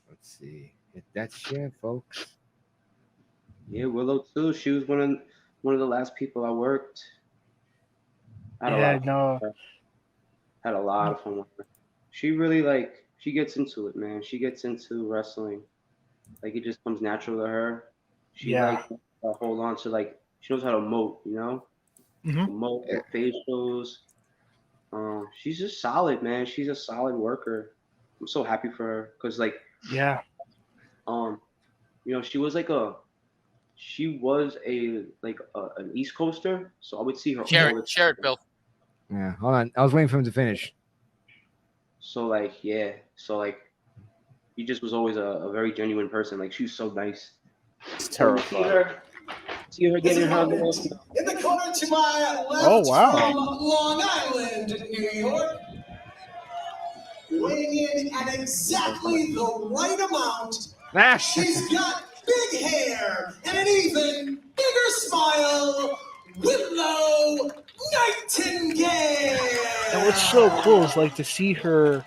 Let's see. Hit that share, folks. Yeah, Willow too. She was one of the last people I worked. Had a lot of fun with her. She really she gets into it, man. She gets into wrestling. Like it just comes natural to her. She hold on to she knows how to moat, Moat facials. She's just solid, man. She's a solid worker. I'm so happy for her because she was an East Coaster, so I would see her all the time. Share it, Bill. Yeah, hold on. I was waiting for him to finish. So he just was always a very genuine person. Like she was so nice. It's terrifying. See her getting her. In the corner to my left from Long Island, New York. Weighing in at exactly the right amount. She's got big hair and an even bigger smile. Willow Nightingale. And what's so cool is like to see her.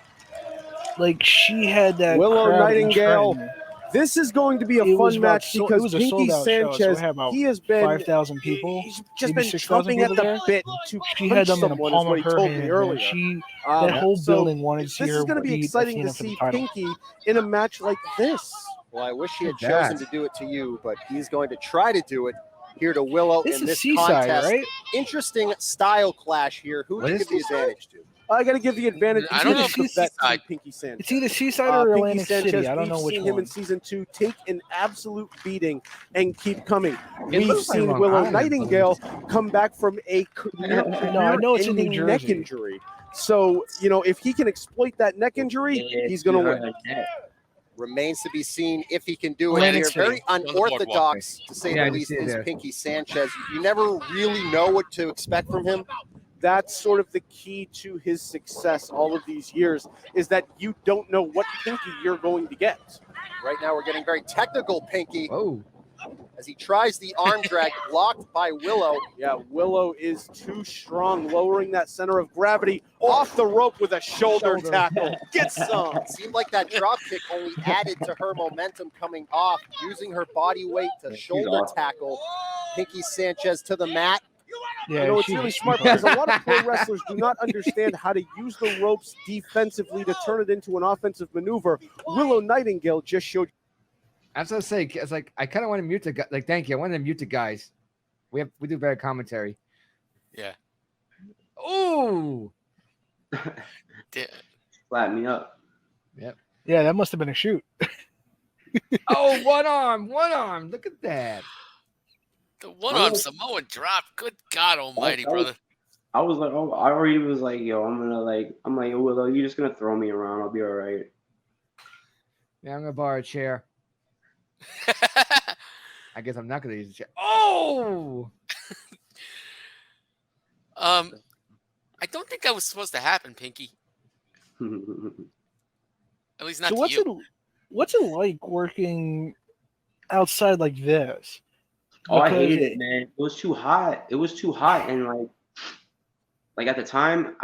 Like she had that Willow crowd in Nightingale. Trenton. This is going to be a It was fun about match it because was a Pinky sold-out show, so Sanchez, we had about he has been 5,000 people, He's just maybe been 6,000 chomping at people the there. bit to She punch had them in the someone, is palm what of he her told hand, me man. earlier. That whole So building wanted to see this her is going to be beat exciting to Athena for the see title. Pinky in a match like this. Well, I wish he had Look at chosen that. to do it to you, but he's going to try to do it here to Willow This in is this Seaside, contest. right? Interesting style clash here. Who What do you is give the this? advantage to? I got to give the advantage. I don't know to if the vet he's Seaside. to Pinky Sanchez. It's either Seaside or Pinky Atlantic Sanchez, City. I don't know we've which seen him one. in season 2 take an absolute beating and keep coming. It We've looks like seen Long Willow Island, but Nightingale come back from a No, I know it's in New career-ending neck Jersey. injury. So, if he can exploit that neck injury, he's going to win. Remains to be seen if he can do it Atlantic here. City. Very On the boardwalk. unorthodox, to say Yeah, I the just least, see it is there. Pinky Sanchez. You never really know what to expect from him. That's sort of the key to his success all of these years, is that you don't know what Pinky you're going to get. Right now, we're getting very technical, Pinky, Whoa. as he tries the arm drag, blocked by Willow. Yeah, Willow is too strong, lowering that center of gravity off the rope with a shoulder tackle. Get some. It seemed like that drop kick only added to her momentum coming off, using her body weight to shoulder tackle Pinky Sanchez to the mat. Yeah, It's really smart because a lot of pro wrestlers do not understand how to use the ropes defensively to turn it into an offensive maneuver. Willow Nightingale just showed. I was gonna say, it's like I kind of want to mute the guy. Like, thank you. I want to mute the guys. We do better commentary. Yeah. Ooh. Flatten me up. Yeah, that must have been a shoot. Oh, one arm. Look at that. The one-arm Samoan drop. Good God Almighty, brother. I was like, oh, I already was like, yo, I'm like, yo, Willow, you're just gonna throw me around. I'll be all right. Yeah, I'm gonna borrow a chair. I guess I'm not gonna use a chair. Oh. I don't think that was supposed to happen, Pinky. At least not So to what's you. it like working outside like this? Oh, I Because- hated it, man. It was too hot. And like at the time,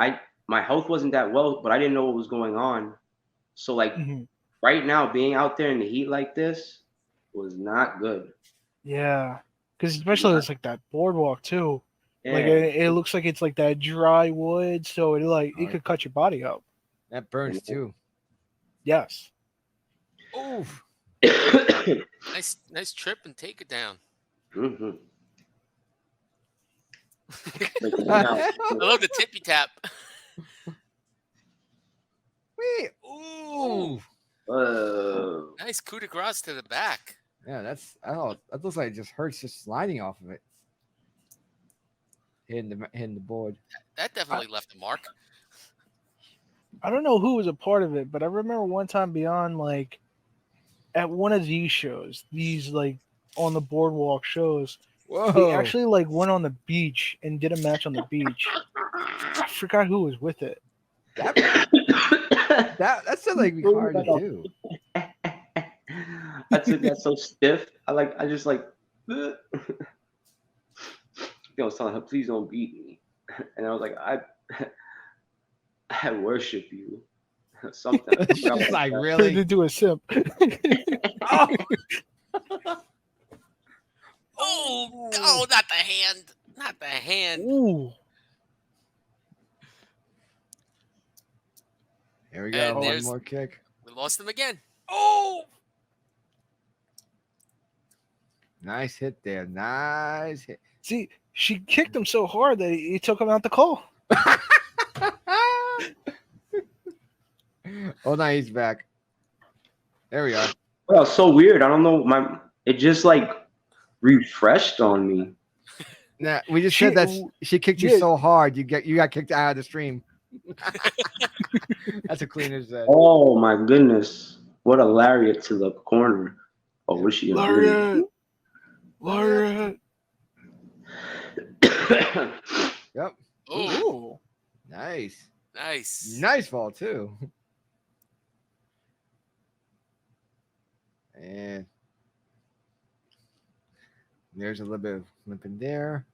my health wasn't that well, but I didn't know what was going on. So like Mhm. right now, being out there in the heat like this was not good. Yeah, because especially it's like that boardwalk too. Yeah. Like it looks like it's like that dry wood, so it could cut your body up. That burns too. Yes. Oof. Nice trip and take it down. Mhm. I love the tippy tap. Wait. Ooh. Nice coup de grace to the back. Yeah, that looks like it just hurts just sliding off of it. Hitting the board. That definitely left a mark. I don't know who was a part of it, but I remember one time beyond like at one of these shows, these like on the boardwalk shows, Whoa. they actually like went on the beach and did a match on the beach. I forgot who was with it. that sounds like it'd be hard to do. That's so stiff. I just like I was telling her, please don't beat me. And I was like, I worship you. Something. She's like, Turned really? into a simp. Oh. Oh, not the hand. Not the hand. Ooh. Here we go. And One there's- more kick. We lost him again. Oh. Nice hit there. Nice hit. See, she kicked him so hard that he took him out the call. Oh, now he's back. There we are. Well, so weird. I don't know. It just like refreshed on me. Nah, we just said that she kicked you yeah. so hard you got kicked out of the stream. That's a cleaner said. Oh my goodness. What a lariat to the corner. Oh, what is she gonna Lariat. Yep. Oh, Nice. nice. Nice fall too. And there's a little bit of limping there.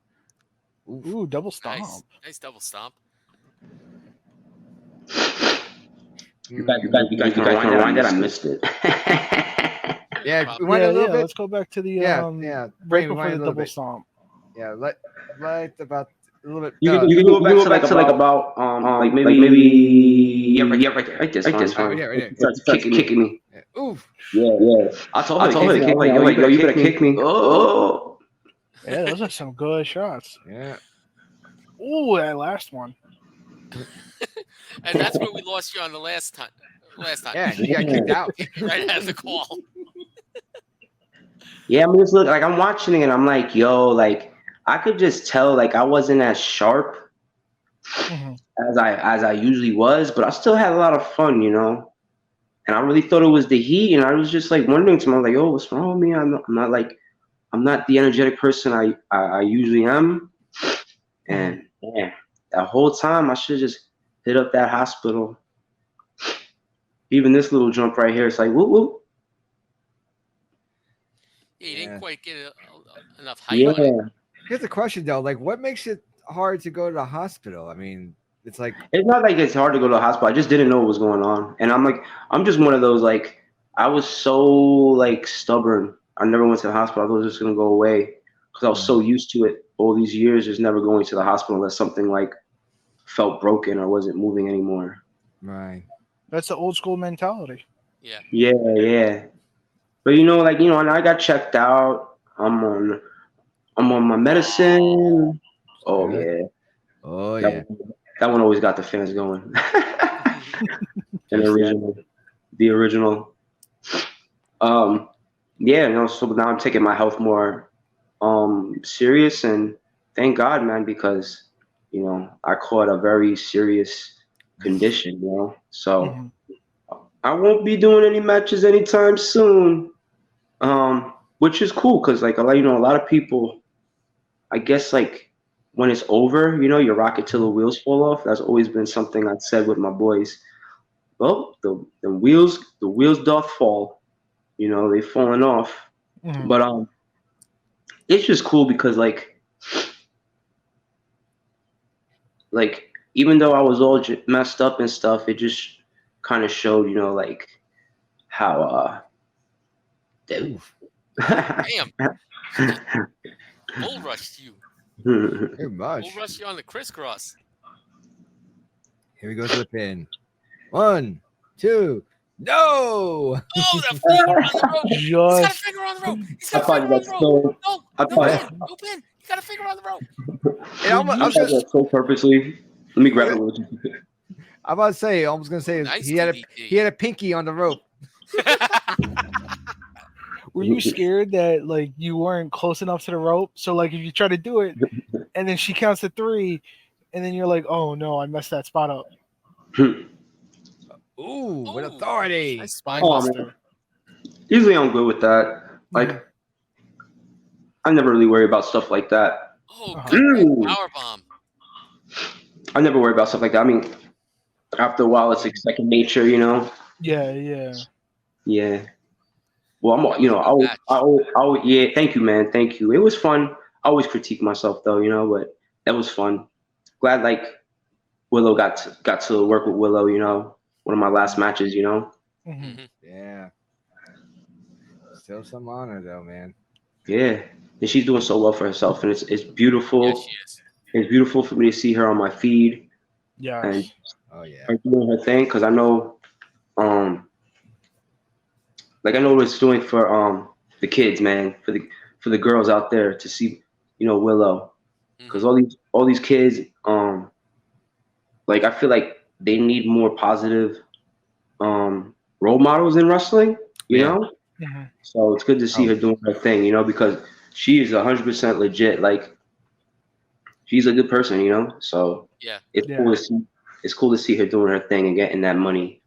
Ooh, double stomp. Nice double stomp. You guys can rewind that. I missed it. Yeah, we went a Yeah, little bit. let's go back to the Yeah. right Brain, before rewind the a little double bit. stomp. Yeah, right about a little bit. You no, can go back to like about like maybe yeah, right there, right this fine. right there, right there. He starts kicking me. Yeah. Oof. Yeah. I told him, yo, you better kick me. Oh. Yeah, those are some good shots. Yeah. Ooh, that last one. And that's where we lost you on the last time. Yeah, he got kicked out. Right out of the call. Yeah, I mean, it's look like I'm watching it and I'm like, yo, like I could just tell like I wasn't as sharp as I usually was, but I still had a lot of fun, you know. And I really thought it was the heat, and I was just like wondering to myself, like, oh, what's wrong with me? I'm not the energetic person I usually am. And man, that whole time I should just hit up that hospital. Even this little jump right here, it's like whoop whoop. Yeah, you didn't quite get enough height Yeah. on it. Here's the question though: like, what makes it hard to go to the hospital? I mean, it's like It's not like it's hard to go to the hospital. I just didn't know what was going on, and I'm just one of those like I was so like stubborn. I never went to the hospital. I thought it was just gonna go away because I was so used to it all these years, just never going to the hospital unless something like felt broken or wasn't moving anymore. right. That's the old school mentality. Yeah. Yeah. But and I got checked out. I'm on my medicine. Oh Good. yeah. Oh yeah. That one always got the fans going. The original. Yeah, so now I'm taking my health more serious, and thank God, man, because I caught a very serious condition, so I won't be doing any matches anytime soon, which is cool because like a lot of people, I guess, like when it's over, you rock it till the wheels fall off. That's always been something I've said with my boys. Well, the wheels doth fall, they've fallen off. But it's just cool because like even though I was all messed up and stuff, it just kind of showed, like how Damn. Bull rushed you. Too much. Bull rushed you on the crisscross. Here we go to the pin. 1, 2. No. Oh, the finger on the rope. He's got a Just finger on the rope. He's got a finger on the rope. No pin. He's got a finger on the rope. I was just so purposely. Let me grab it. I'm about to say. I was gonna say Nice he had a pinky on the rope. were you scared that like you weren't close enough to the rope? So like if you try to do it and then she counts to 3 and then you're like, oh no, I messed that spot up. Ooh, with authority. Nice spine Oh, buster. man. Usually I'm good with that. Like I never really worry about stuff like that. Oh, good power bomb. I never worry about stuff like that. I mean, after a while, it's like second nature, Yeah. Yeah. Well, yeah. Thank you, man. Thank you. It was fun. I always critique myself though, but that was fun. Glad like Willow got to work with Willow, one of my last matches, Yeah. Still some honor though, man. Yeah. And she's doing so well for herself, and it's beautiful. Yes, she is. It's beautiful for me to see her on my feed. Yeah. And Oh yeah. her doing her thing, because I know, like I know what it's doing for the kids, man, for the girls out there to see, Willow, because all these kids, like I feel like they need more positive, role models in wrestling, you know. So it's good to see her doing her thing, because she is 100% legit. Like she's a good person, So Yeah. it's cool to see. It's cool to see her doing her thing and getting that money.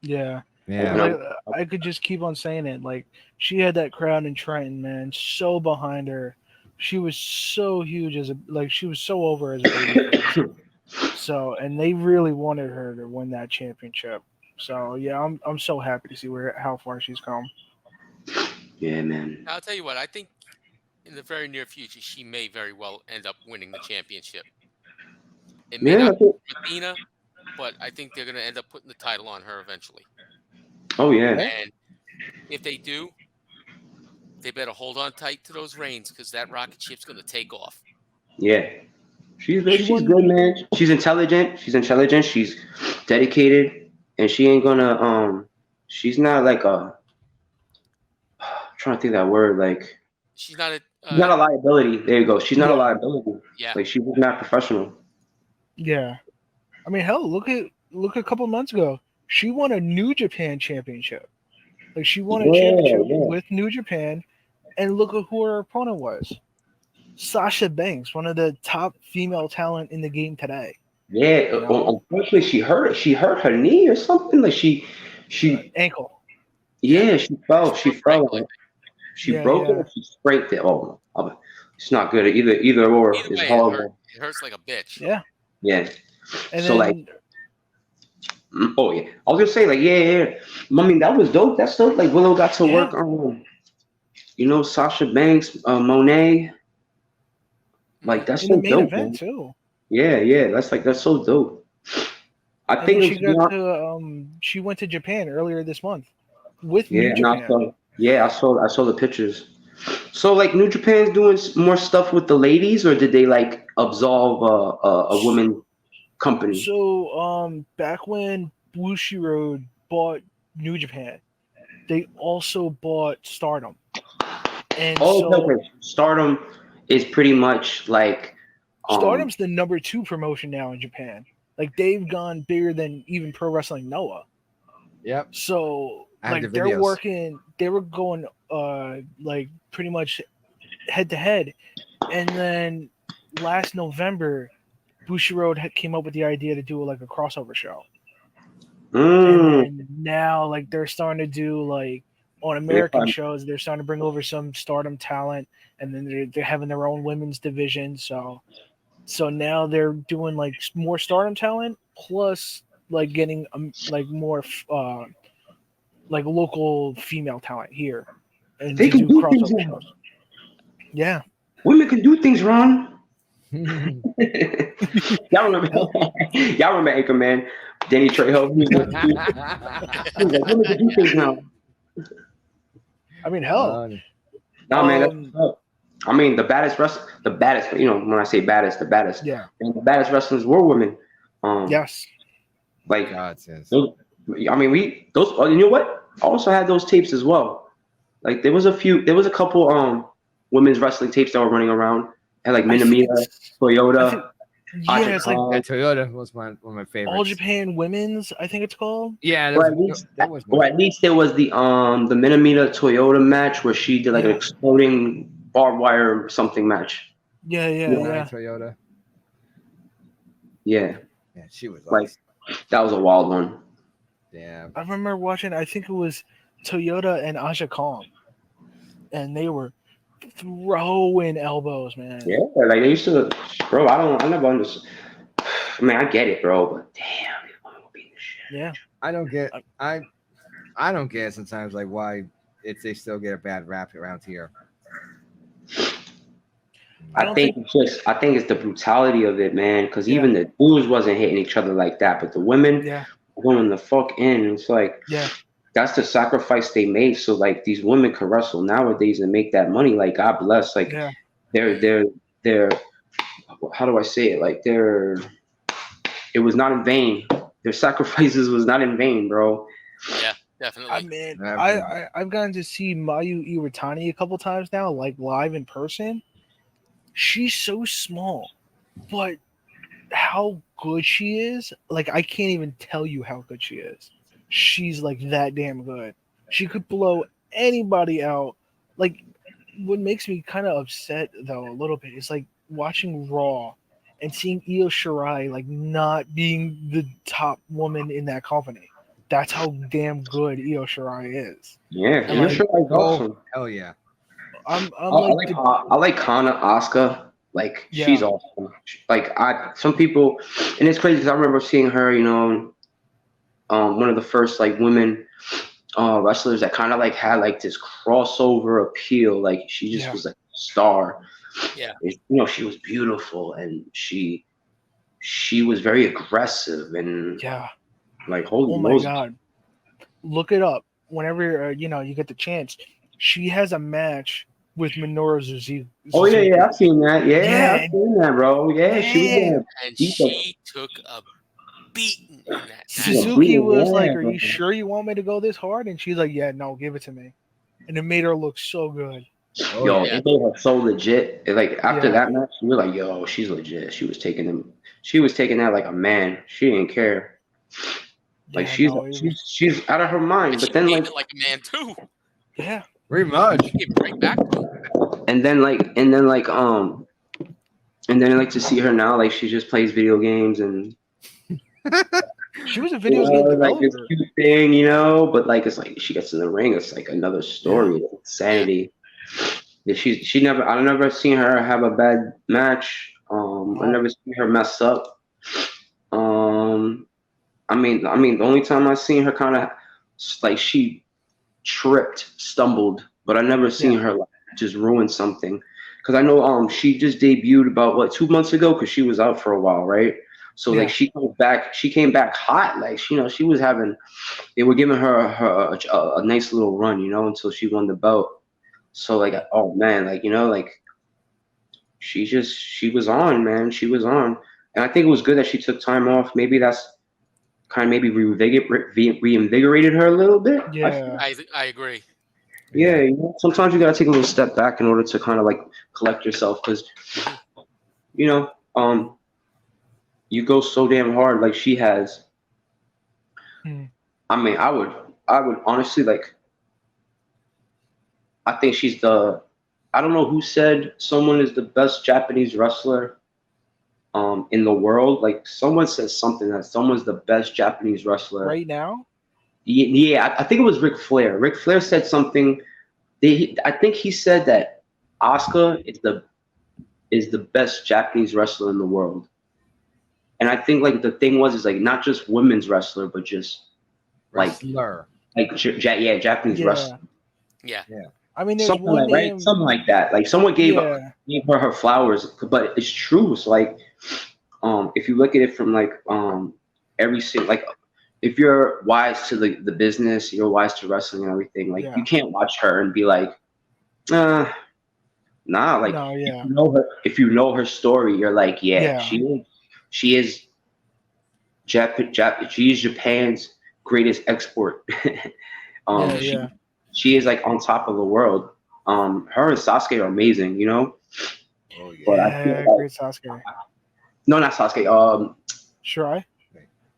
Yeah. Yeah. Like, I could just keep on saying it. Like she had that crowd in Trenton, man, so behind her. She was so huge she was so over as a baby. So, and they really wanted her to win that championship. So, yeah, I'm so happy to see how far she's come. Yeah, man. I'll tell you what. I think in the very near future, she may very well end up winning the championship. It may not be Athena, but I think they're going to end up putting the title on her eventually. Oh yeah. And if they do, they better hold on tight to those reins because that rocket ship's going to take off. Yeah. She's She won- good, man. She's intelligent. She's dedicated, and she ain't gonna she's not like a I'm trying to think of that word, like She's not a she's not a liability. There you go. She's not a liability. Yeah. Like she was not professional. Yeah. I mean, hell, look a couple months ago. She won a New Japan championship. Like she won a championship with New Japan, and look at who her opponent was. Sasha Banks, one of the top female talent in the game today. Yeah, unfortunately, she hurt her knee or something. Like she ankle. Yeah, she fell. She fell. She broke it. Or she scraped it. Oh, it's not good. Either or is horrible. It hurts like a bitch. Yeah. Yeah. And so then, oh yeah, I was gonna say like yeah. I mean that was dope. That's dope. Like Willow got to work on, Sasha Banks, Monet. Like that's in so the main dope, event man. too. Yeah. That's so dope. I think she went to Japan earlier this month with New and Japan. I saw the pictures. So like New Japan's doing more stuff with the ladies, or did they like absolve a woman company? So back when Bushiroad bought New Japan, they also bought Stardom. And Stardom is pretty much like Stardom's the number 2 promotion now in Japan. Like they've gone bigger than even Pro Wrestling Noah. Yep. So like the they're videos. working, they were going like pretty much head to head, and then last November, Bushiroad came up with the idea to do like a crossover show. And then now like they're starting to do like on American shows, they're starting to bring over some Stardom talent, and then they're having their own women's division. So now they're doing like more Stardom talent plus like getting like more like local female talent here, and they can do crossover things. shows. Yeah, women can do things, Ron. Y'all remember Anchorman, Danny Trejo? He was like, women can do things now. I mean, hell. Nah, man, that's I mean, the baddest, when I say baddest, the baddest. Yeah. And the baddest wrestlers were women. Yes. Like, God says. you know what? I also had those tapes as well. Like, there was a couple women's wrestling tapes that were running around. Had like Minamita, Toyota. It's like Toyota was one of my favorites. All Japan Women's, I think it's called. Yeah, or at least there was the Minamita Toyota match where she did like an exploding barbed wire something match. Yeah. Toyota. Yeah, she was like that was a wild one. Yeah, I remember watching. I think it was Toyota and Aja Kong, and they were throwing elbows, man. Yeah, like they used to, bro. I never understood. I mean, I get it, bro, but damn, yeah. I don't get sometimes like why they still get a bad rap around here. I think it's the brutality of it, man. Because even the dudes wasn't hitting each other like that, but the women going the fuck in. It's like, that's the sacrifice they made. So like these women can wrestle nowadays and make that money. Like God bless. Like they're how do I say it? Like it was not in vain. Their sacrifices was not in vain, bro. Yeah, definitely. I mean, I've gotten to see Mayu Iwatani a couple times now, like live in person. She's so small, but how good she is, like I can't even tell you how good she is. She's like that damn good. She could blow anybody out. Like what makes me kind of upset though a little bit is like watching Raw and seeing Io Shirai like not being the top woman in that company. That's how damn good Io Shirai is. Yeah, Io Shirai's awesome. Hell yeah. I like Kana Asuka. Like she's awesome. Like some people, and it's crazy because I remember seeing her, one of the first like women wrestlers that kind of like had like this crossover appeal. Like she just was like a star. Yeah. She was beautiful, and she she was very aggressive and Yeah. like holy Oh my Moses. God. Look it up whenever you get the chance. She has a match with Minoru Suzuki. Oh yeah, I've seen that. Yeah, Yeah. I've seen that, bro. Yeah, she was Man. there. And Beat the- she took a beating in that match. Suzuki was like, Yeah, "Are you sure you want me to go this hard?" And she's like, "Yeah, no, give it to me." And it made her look so good. Oh, Yo, yeah. it made her so legit. And, like after Yeah. that match, we were like, yo, she's legit. She was taking them. She was taking that like a man. She didn't care. Like Yeah, no, it was- she's out of her mind. And she But then gave like it like a man too. yeah. Pretty much. She gave it right back to him. and then to see her now, like she just plays video games and She was a video game like this developer. cute thing, but like it's like she gets in the ring, it's like another story. It's insanity. Yeah, I've never seen her have a bad match. I never seen her mess up. I mean, the only time I seen her kind of like she tripped, stumbled, but I never seen her like just ruin something. Because I know she just debuted about 2 months ago because she was out for a while, right? So like she came back hot, like she was having. They were giving her a nice little run, until she won the belt. So like, oh man, like like she was on, man. She was on, and I think it was good that she took time off. Maybe that's kind of maybe reinvigorated her a little bit. Yeah. I agree. Yeah, sometimes you gotta take a little step back in order to kind of like collect yourself, because you go so damn hard like she has. I mean, I would honestly like. I think she's I don't know who said someone is the best Japanese wrestler in the world. Like someone says something that someone's the best Japanese wrestler Right now? Yeah, I think it was Ric Flair. Ric Flair said something. I think he said that Asuka is the best Japanese wrestler in the world. And I think like the thing is like not just women's wrestler, but just Wrestler. Japanese wrestler. Yeah. I mean, there's Something one like, name. right? Something like that. Like someone gave her flowers, but it's true. It's like if you look at it from like every single like if you're wise to the business, you're wise to wrestling and everything. Like you can't watch her and be like, nah. Like if you know her story, you're like, she is Japan's greatest export. She is like on top of the world. Her and Sasuke are amazing, Oh yeah. But I feel like, great Sasuke. no, not Sasuke. Shirai?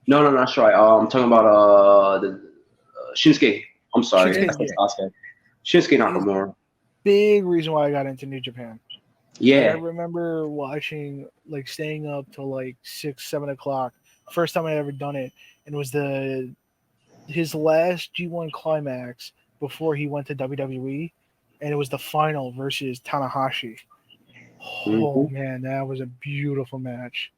No, not Shirai. I'm talking about Shinsuke. I'm sorry, Shinsuke, I said Sasuke. Shinsuke Nakamura. Big reason why I got into New Japan. Yeah. I remember watching, like, staying up till like 6, 7 o'clock. First time I ever done it, and it was his last G1 climax before he went to WWE, and it was the final versus Tanahashi. Oh man, that was a beautiful match.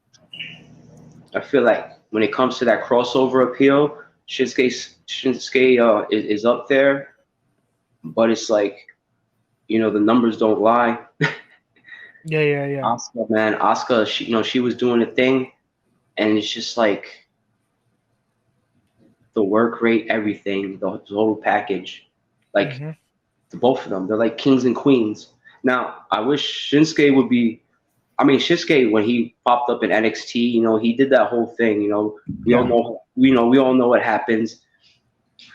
I feel like when it comes to that crossover appeal, Shinsuke is up there, but it's like, the numbers don't lie. Yeah. Asuka, man, she was doing a thing, and it's just like the work rate, everything, the whole package, like the both of them, they're like kings and queens. Now, I wish Shinsuke would be. I mean, Shinsuke, when he popped up in NXT, he did that whole thing. We all know. We all know what happens.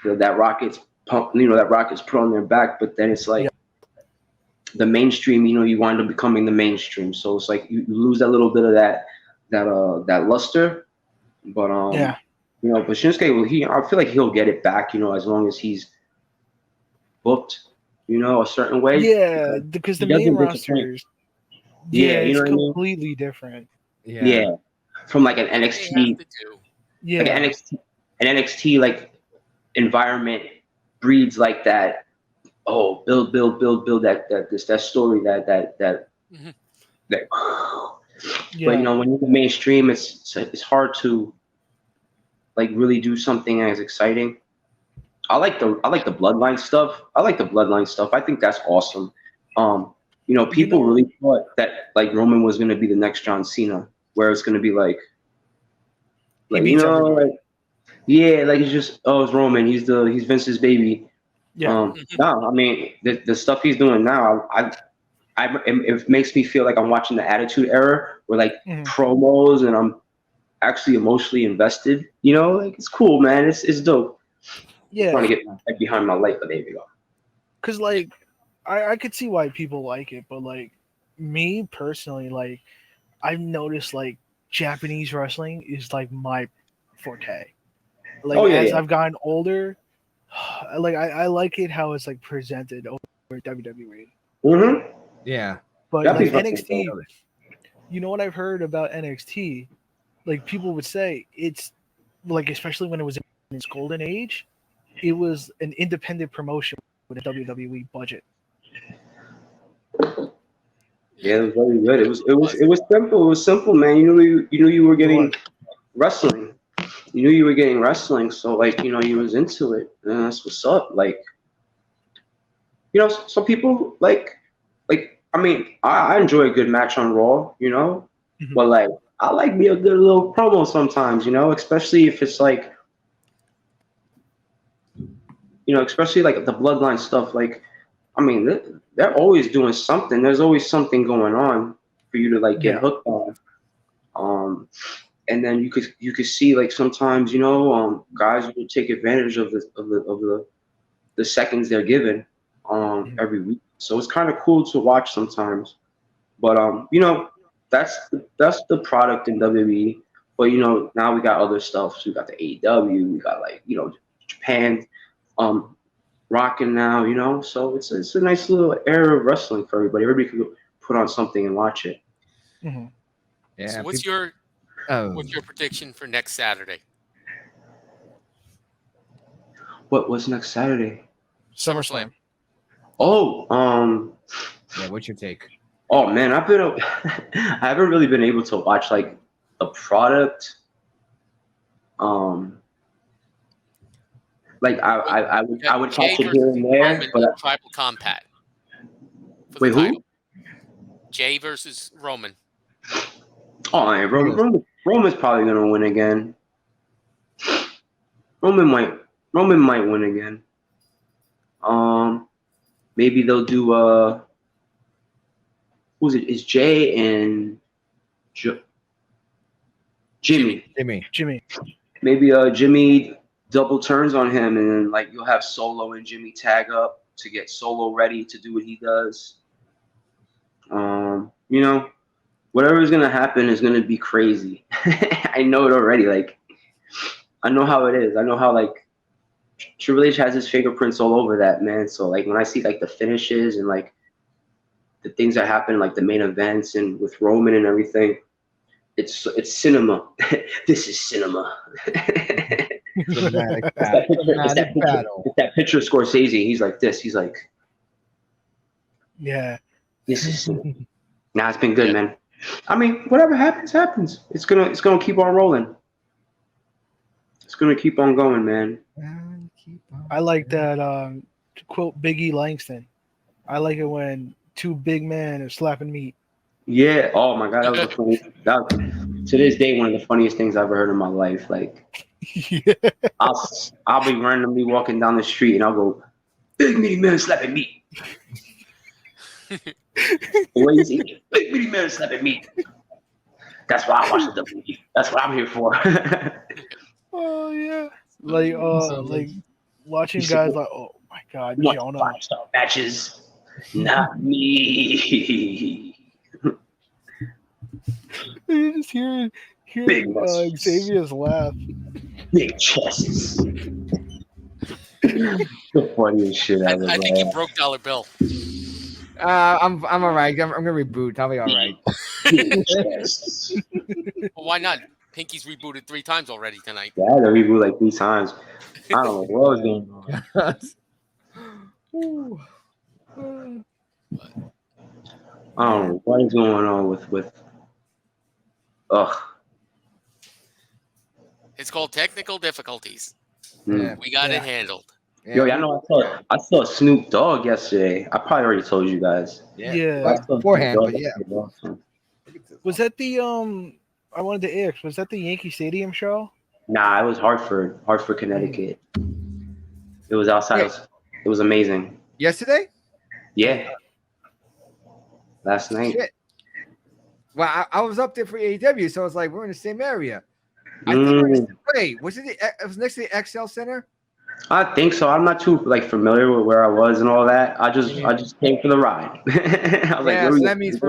That rocket's pump. That rocket's put on their back, but then it's like the mainstream. You wind up becoming the mainstream. So it's like you lose that little bit of that luster. But but Shinsuke, I feel like he'll get it back. As long as he's booked. A certain way. Yeah, because the main rosters. Yeah, it's completely different. Yeah. From like an NXT. Like an NXT like environment breeds like that. Oh, build that story that. But when you're in the mainstream, it's hard to like really do something as exciting. I like the bloodline stuff. I think that's awesome. People really thought that like Roman was gonna be the next John Cena, where it's gonna be like He Like beats everybody. like like it's just it's Roman. He's Vince's baby. Yeah. No, I mean the stuff he's doing now, it makes me feel like I'm watching the Attitude Era, where like Mhm. promos, and I'm actually emotionally invested. Like it's cool, man. It's dope. I'm trying Yeah. to get my head behind my light, but there you go. Because like I could see why people like it, but like me personally, like I've noticed like Japanese wrestling is like my forte. Like Oh yeah, as yeah. I've gotten older, like I like it how it's like presented over WWE. Mm-hmm. Yeah. But like Japanese wrestling is NXT, dope. you know what I've heard about NXT? Like people would say it's like, especially when it was in its golden age, it was an independent promotion with a WWE budget. Yeah, it was very good. It was simple. It was simple, man. You were getting wrestling. You knew you were getting wrestling, so like you was into it, and that's what's up. Like some people like I mean I enjoy a good match on Raw, Mhm. but like I like me a good little promo sometimes, especially if it's like especially like the Bloodline stuff. Like I mean they're always doing something. There's always something going on for you to like get Yeah. hooked on. And then you could see like sometimes guys will take advantage of the seconds they're given every week. So it's kind of cool to watch sometimes. But that's the product in WWE. But now we got other stuff. So we got the AEW, we got like Japan rocking now. So it's a nice little era of wrestling for everybody. Everybody can put on something and watch it. Mhm. Yeah. So what's your prediction for next Saturday? What's next Saturday? SummerSlam. Oh, Yeah. What's your take? oh man, I haven't really been able to watch like the product. Like I would Jay catch it versus here and there, Roman but in Tribal Combat for wait, the who? title. Jay versus Roman. Oh, man, Roman's probably gonna win again. Roman might win again. Maybe they'll do who's it? Is Jay and Jimmy? Jimmy. Maybe Jimmy double turns on him, and then like you'll have Solo and Jimmy tag up to get Solo ready to do what he does. Whatever is gonna happen is gonna be crazy. I know it already. Like I know how it is. I know how like Triple H has his fingerprints all over that, man. So like when I see like the finishes and like the things that happen, like the main events and with Roman and everything, it's cinema. This is cinema. Dramatic It's battle. It's that picture of Scorsese. He's like this. He's like, Yeah. this is cinema. Nah, it's been good, man. I mean, whatever happens, happens. It's gonna keep on rolling. It's gonna keep on going, man. I like that to quote Biggie Langston. I like it when two big men are slapping meat. Yeah. Oh my God, that was the funny. To this day, one of the funniest things I've ever heard in my life. Like, Yeah. I'll be randomly walking down the street and I'll go, big meaty man slapping meat. The way you see big meaty man slapping meat. That's why I watch the WWE. That's what I'm here for. Oh yeah. Like watching guys like, oh my God, What Jonah. 5-star matches? Not me. You just hear Big muscles. Xavier's laugh. Big chests. The funniest shit ever. I think you broke Dollar Bill. I'm all right. I'm gonna reboot. I'll be all right. Big chests. Well, why not? Pinky's rebooted 3 times already tonight. Yeah, I had to reboot like 3 times. I don't know what was going on. I don't know what is going on with. Ugh. It's called technical difficulties. Mm. We got it handled. Yo, I know I saw Snoop Dogg yesterday. I probably already told you guys. Yeah. Beforehand, but yeah. Was that the I wanted to ask, was that the Yankee Stadium show? Nah, it was Hartford, Connecticut. It was outside. It was amazing. Yesterday? Yeah. Last night. Shit. Well, I was up there for AEW, so it's like we're in the same area. I think wait, was it was next to the XL Center? I think so. I'm not too familiar with where I was and all that. I just came for the ride. I was Yeah, like, so that means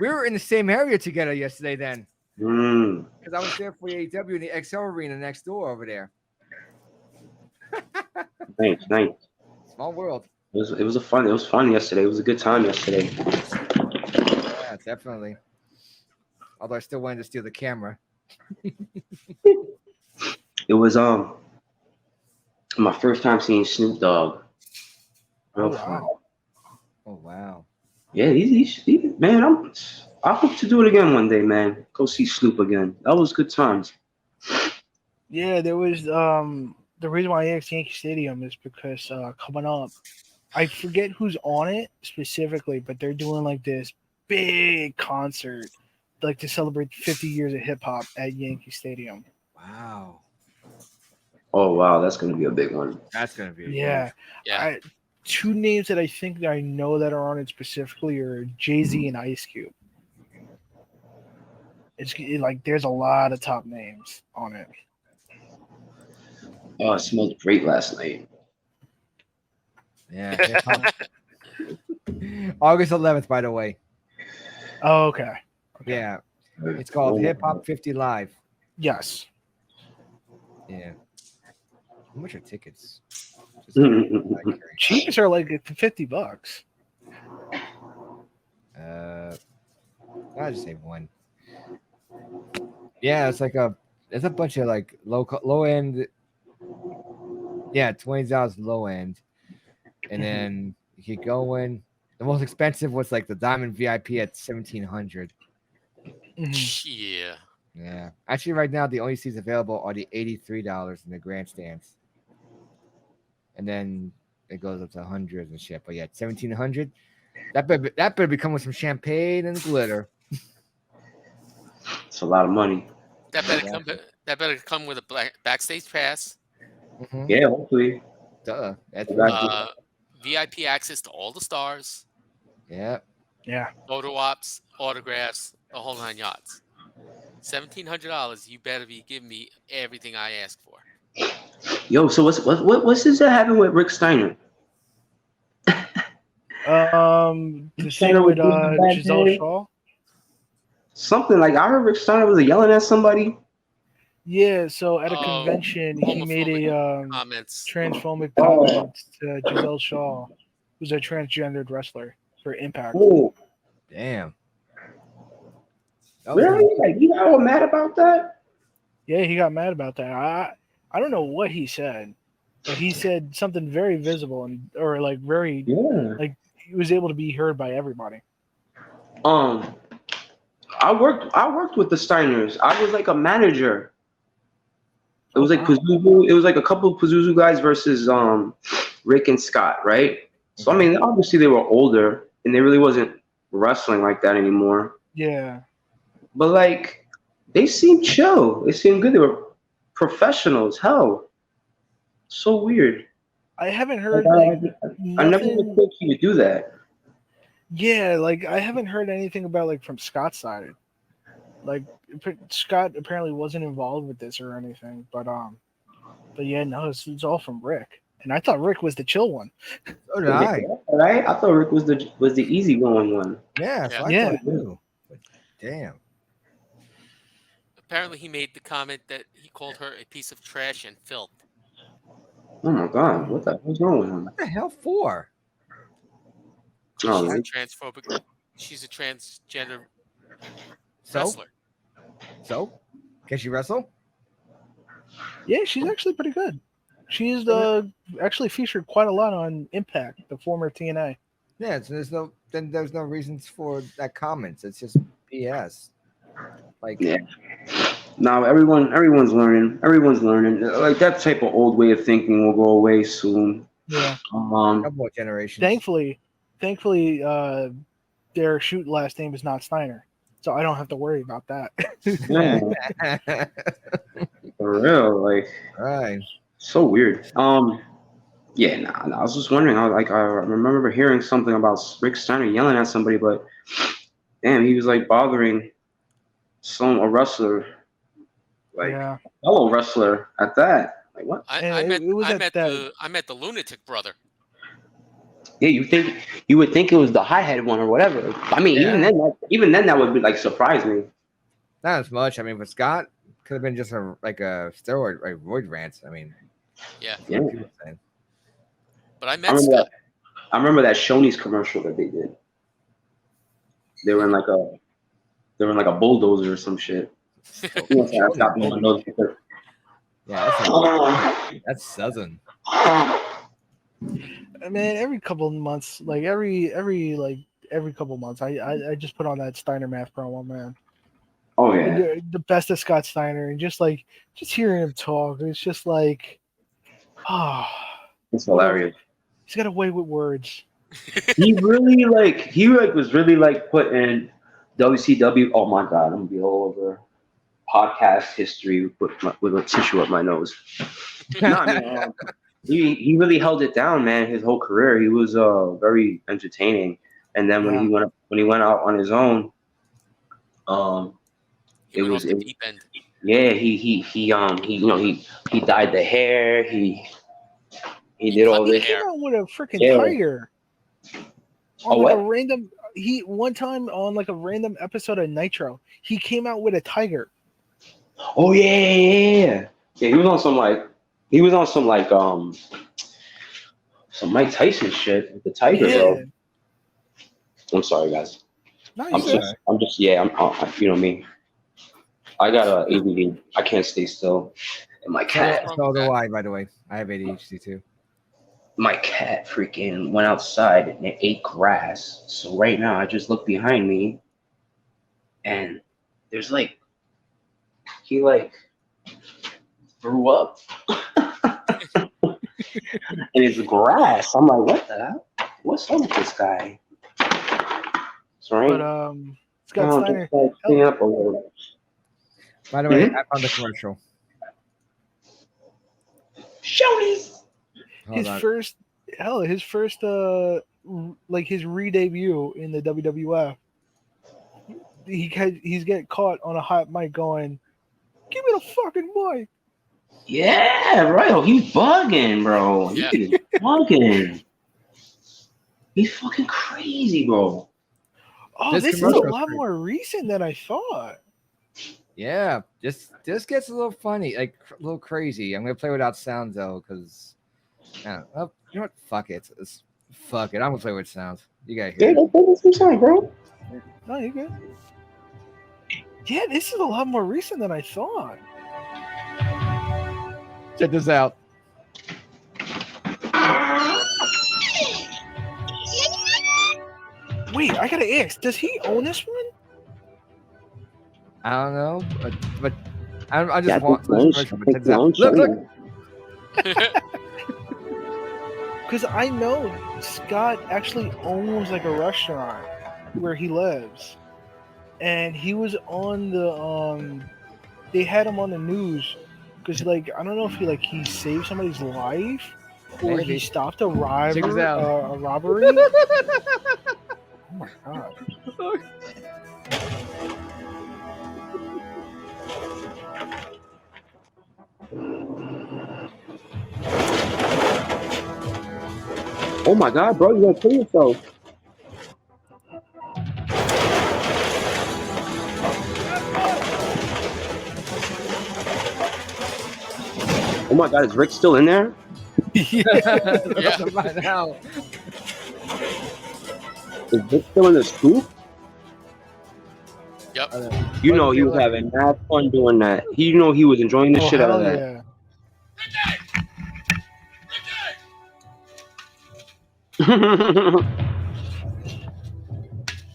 we were in the same area together yesterday then. Because I was there for AEW in the XL Arena next door over there. Nice. Small world. It was fun yesterday. It was a good time yesterday. Yeah, definitely. Although I still wanted to steal the camera. It was my first time seeing Snoop Dogg. Real fun. Oh wow. Yeah, he's man. I hope to do it again one day, man. Go see Snoop again. That was good times. Yeah, there was the reason why I asked Yankee Stadium is because coming up, I forget who's on it specifically, but they're doing like this big concert, like to celebrate 50 years of hip hop at Yankee Stadium. Wow. Oh wow, that's gonna be a big one. That's gonna be Yeah. Two names that I think that I know that are on it specifically are Jay-Z and Ice Cube. It's like there's a lot of top names on it. Oh, it smelled great last night. Yeah. August 11th, by the way. Oh, okay. Yeah. It's called Hip Hop 50 Live. Yes. Yeah. How much are tickets? Cheapest are like $50. I'll just say one. Yeah, it's a bunch of like low end. Yeah, $20 low end, and then you keep going. The most expensive was like the Diamond VIP at $1,700. Yeah. Yeah, actually, right now the only seats available are the $83 in the grandstands, and then it goes up to hundreds and shit. But yeah, $1,700. That better be coming with some champagne and glitter. It's a lot of money. That better come with a backstage pass. Mm-hmm. Yeah, hopefully. Duh. That's VIP access to all the stars. Yeah. Yeah. Photo ops, autographs, the whole 9 yards. $1,700. You better be giving me everything I ask for. Yo, so what's this that happened with Rick Steiner? The thing with Giselle Shaw. Something like I heard Rick Steiner was yelling at somebody. Yeah, so at a convention, he made a transphobic comment to Giselle Shaw, who's a transgendered wrestler for Impact. Oh, damn. Really? Like, you got all mad about that? Yeah, he got mad about that. I don't know what he said, but he said something very visible or like very like he was able to be heard by everybody. I worked with the Steiners. I was like a manager. It was like Pazuzu. It was like a couple of Pazuzu guys versus Rick and Scott, right? So I mean, obviously they were older and they really wasn't wrestling like that anymore. Yeah. But like, they seemed chill. They seemed good. They were professionals. Hell, so weird. I haven't heard. I never would think he would do that. Yeah, like I haven't heard anything about like from Scott's side. Like Scott apparently wasn't involved with this or anything, but yeah, no, it's all from Rick. And I thought Rick was the chill one. So did I. Right? I thought Rick was the easygoing one. Yeah, so I thought too. But damn. Apparently, he made the comment that he called her a piece of trash and filth. Oh my God! What the hell's wrong with him? What the hell for? She's a transphobic. She's a transgender wrestler. So, can she wrestle? Yeah, she's actually pretty good. She's actually featured quite a lot on Impact, the former TNA. Yeah, so there's no reasons for that comments. It's just BS. Like, yeah. Now everyone's learning. Everyone's learning. Like that type of old way of thinking will go away soon. Yeah. Couple more generations. Thankfully, their shoot last name is not Steiner, so I don't have to worry about that. For real, like Right. so weird. Yeah, nah, I was just wondering. I remember hearing something about Rick Steiner yelling at somebody, but damn, he was like bothering a wrestler, like Yeah. fellow wrestler at that. Like what? And I met it was I at met that. the lunatic brother. Yeah, you would think it was the high-headed one or whatever. I mean, Yeah. even then, that would be like surprise me. Not as much. I mean, but Scott could have been just a steroid, roid rant. I mean, Yeah. Yeah. what people saying. But I I met remember Scott. I remember that Shoney's commercial that they did. They were in like a bulldozer or some shit. You know, I stopped doing my nose because- Yeah, that's Southern. Man, every couple of months, like every couple of months, I just put on that Steiner math promo, man. Oh yeah. The best of Scott Steiner, and just hearing him talk, it's just like, It's hilarious. He's got a way with words. He was really like put in WCW. Oh my god, I'm gonna be all over podcast history with a tissue up my nose. No, I mean, he really held it down, man. His whole career, he was very entertaining. And then when he went out on his own, He went off the deep end. Yeah, he dyed the hair. He did all He this. came out with a freaking Yeah. tiger. Oh, On like what? a random, one time on like a random episode of Nitro, he came out with a tiger. Oh yeah. He was on some Mike Tyson shit with the tiger, bro. I'm sorry, guys. No, I'm you know me. I got ADD. I can't stay still. And my cat. So do I, by the way. I have ADHD too. My cat freaking went outside and it ate grass. So right now I just look behind me and there's he threw up. And it's grass. I'm like, what the hell? What's up with this guy? Sorry. But Scott Steiner. Clean up a little. By the way, I found the commercial. Shoney's. His first his re-debut in the WWF. He's getting caught on a hot mic going, "Give me the fucking mic." Yeah, right. He's bugging, bro. Yeah. He's bugging. He's fucking crazy, bro. Oh, this is a lot more recent than I thought. Yeah, this gets a little funny, like a little crazy. I'm gonna play without sound though, because you know what? Fuck it. Fuck it. I'm gonna play with sound. You gotta hear. Yeah, play some sound, bro. No, you're good. Yeah, this is a lot more recent than I thought. Check this out. Wait, I gotta ask. Does he own this one? I don't know, but I just Yeah, want look. Look. Because I know Scott actually owns like a restaurant where he lives, and he was on the they had him on the news because I don't know if he saved somebody's life or Maybe. he stopped a robbery. Check this out. A robbery. Oh my god. Oh my god, bro, you gotta kill yourself. Oh my god, is Rick still in there? Yeah. By now. Is Rick still in the scoop? Yep. You know he was having mad fun doing that. He was enjoying the shit out of that. Yeah.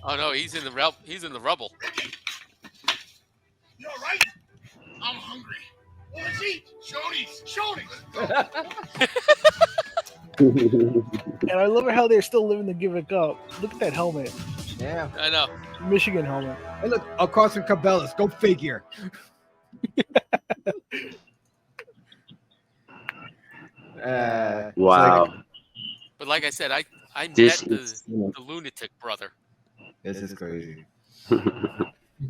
Oh no, he's in the rubble. You all right? I'm hungry. Let's eat. Shoney's. And I love how they're still living to give it up. Look at that helmet. Yeah. I know. Michigan helmet. Hey, look, I'll call some Cabela's. Go figure. Wow. But like I said, I This met is the lunatic brother. This is crazy.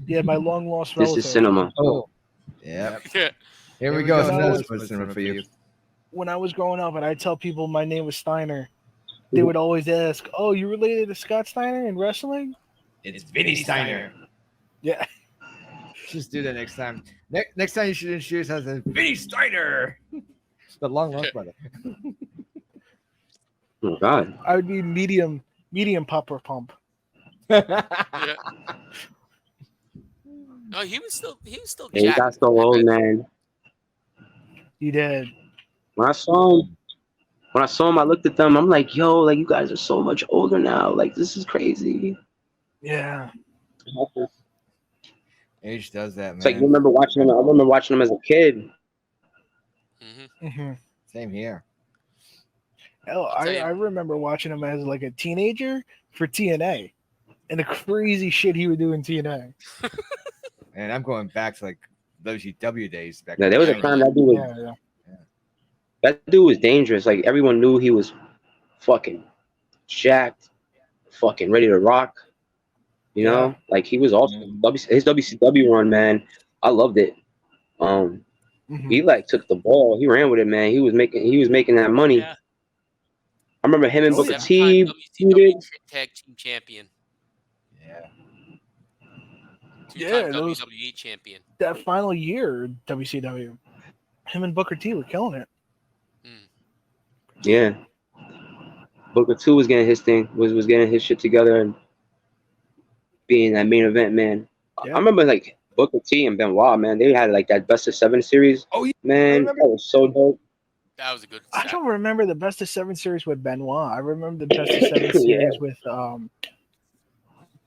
Yeah, my long lost this relative. is cinema. Oh, yep. Yeah. Here we go. It's When I another was- sports cinema for you. When I was growing up and I tell people my name was Steiner, they would always ask, "Oh, you related to Scott Steiner in wrestling?" It's Vinny Steiner. Yeah. Just do that next time. Next time you should introduce us as Vinny Steiner, the long lost brother. Oh God. I would be medium popper pump. Yeah. No, he was still Yeah, he jacked. got so old, man. He did. When I saw him, I looked at them. I'm like, yo, like you guys are so much older now. Like this is crazy. Yeah. Age does that, It's like you man. remember watching him. I remember watching him as a kid. Mm-hmm. Same here. Hell, I'll tell you- I remember watching him as like a teenager for TNA, and the crazy shit he would do in TNA. And I'm going back to like WCW days back. Now, in there was the a 90s. time that dude was that dude was dangerous. Like everyone knew he was fucking jacked, fucking ready to rock. You know, like he was awesome. His WCW run, man, I loved it. Mhm. He like took the ball, he ran with it, man. He was making that money. Yeah. I remember him and Booker Seven-time T. WCW tag team champion. Yeah. Two-time those- WWE champion. That final year, WCW, him and Booker T were killing it. Yeah. Booker 2 was getting his thing, was getting his shit together and being that main event, man. Yeah. I remember like Booker T and Benoit, man. They had like that best of 7 series. Oh yeah. Man, that was so dope. That was a good. I set. don't remember the best of 7 series with Benoit. I remember the best of 7 Yeah. series with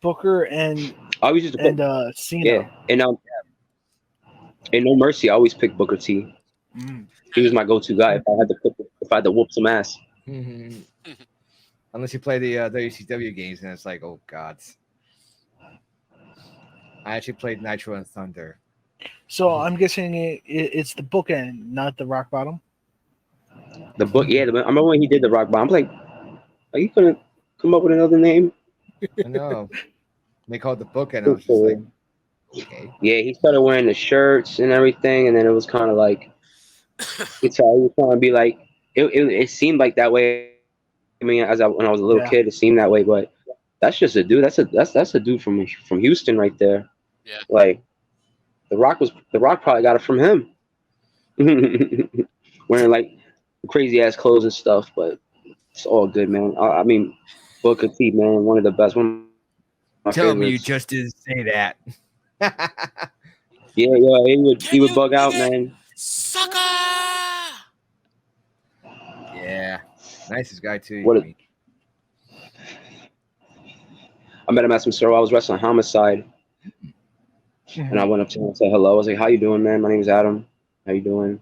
Booker and I always used to pick, Cena. yeah. And in No Mercy, I always picked Booker T. Mm. He was my go-to guy if I had to whoop some ass. Unless you play the WCW games, and it's like, oh god. I actually played Nitro and Thunder. So I'm guessing it's the bookend, not the rock bottom. The book, yeah. I remember when he did the rock bottom. I'm like, are you gonna come up with another name? I know. They called it the book, and I was just like, okay. Yeah, he started wearing the shirts and everything, and then it was kind of like, it's how he was trying to be like. It seemed like that way. I mean, when I was a little kid, it seemed that way. But that's just a dude. That's a dude from Houston right there. Yeah. Like, the Rock probably got it from him. Wearing like crazy ass clothes and stuff, but it's all good, man. I mean, Booker T, man, one of the best. One of my Tell me you favorites. just didn't say that. Yeah, he would bug out, man. Sucker! Yeah. Nicest guy too. What you a- mean. I met him at some show. I was wrestling Homicide, and I went up to him and said hello. I was like, "How you doing, man? My name is Adam. How you doing?"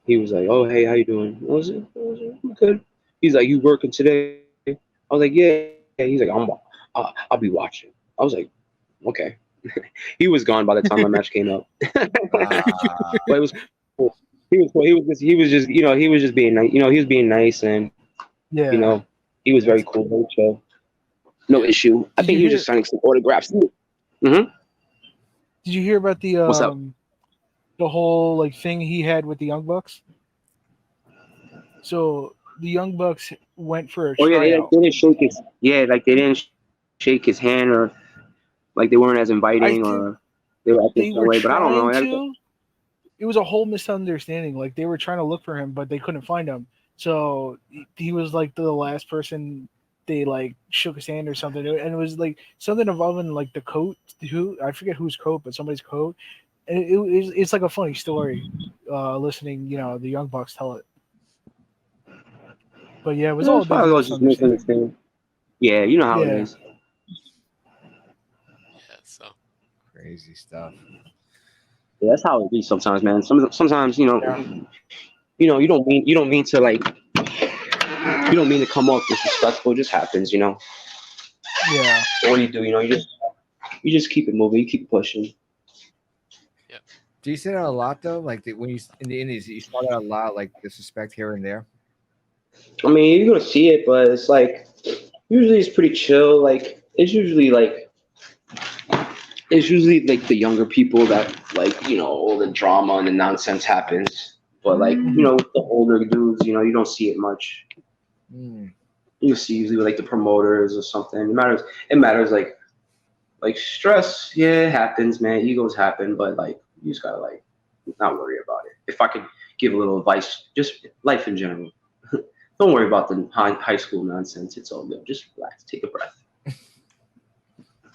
He was like, "Oh, hey, how you doing?" I was like, "I'm good." He's like, "You working today?" I was like, "Yeah." He's like, I'll be watching." I was like, "Okay." He was gone by the time my match came up, but it was cool. He was cool. He was just he was just being nice. He was being nice, and Yeah. he was very cool, very chill. No issue. I think he was just signing some autographs. Mm-hmm. Did you hear about the What's up? the whole like thing he had with the Young Bucks? So the Young Bucks went for a Oh yeah, tryout. they didn't shake his. Yeah, like they didn't shake his hand, or like they weren't as inviting, or they were acting They some were way. But I don't know. trying to. It was a whole misunderstanding. Like they were trying to look for him, but they couldn't find him. So he was like the last person they like shook his hand or something, and it was like something involving like the coat. I forget whose coat, but somebody's coat. And it's like a funny story. Listening, the Young Bucks tell it. But yeah, it was all a big probably was just misunderstanding. Yeah, you know how it is. Yeah, so crazy stuff. Yeah, that's how it be sometimes, man. Sometimes you don't mean to like. You don't mean to come off disrespectful. It just happens, Yeah. So what do? You just keep it moving. You keep pushing. Do you see that a lot though? Like when you in the Indies, you saw that a lot, like disrespect here and there. I mean, you're gonna see it, but it's like usually it's pretty chill. Like it's usually like the younger people that like all the drama and the nonsense happens. But like with the older dudes, you don't see it much. Mm. You see usually like the promoters or something. It matters like stress. Yeah, it happens, man. Egos happen, but like you just gotta like not worry about it. If I could give a little advice, just life in general. Don't worry about the high school nonsense. It's all good. Just relax, take a breath.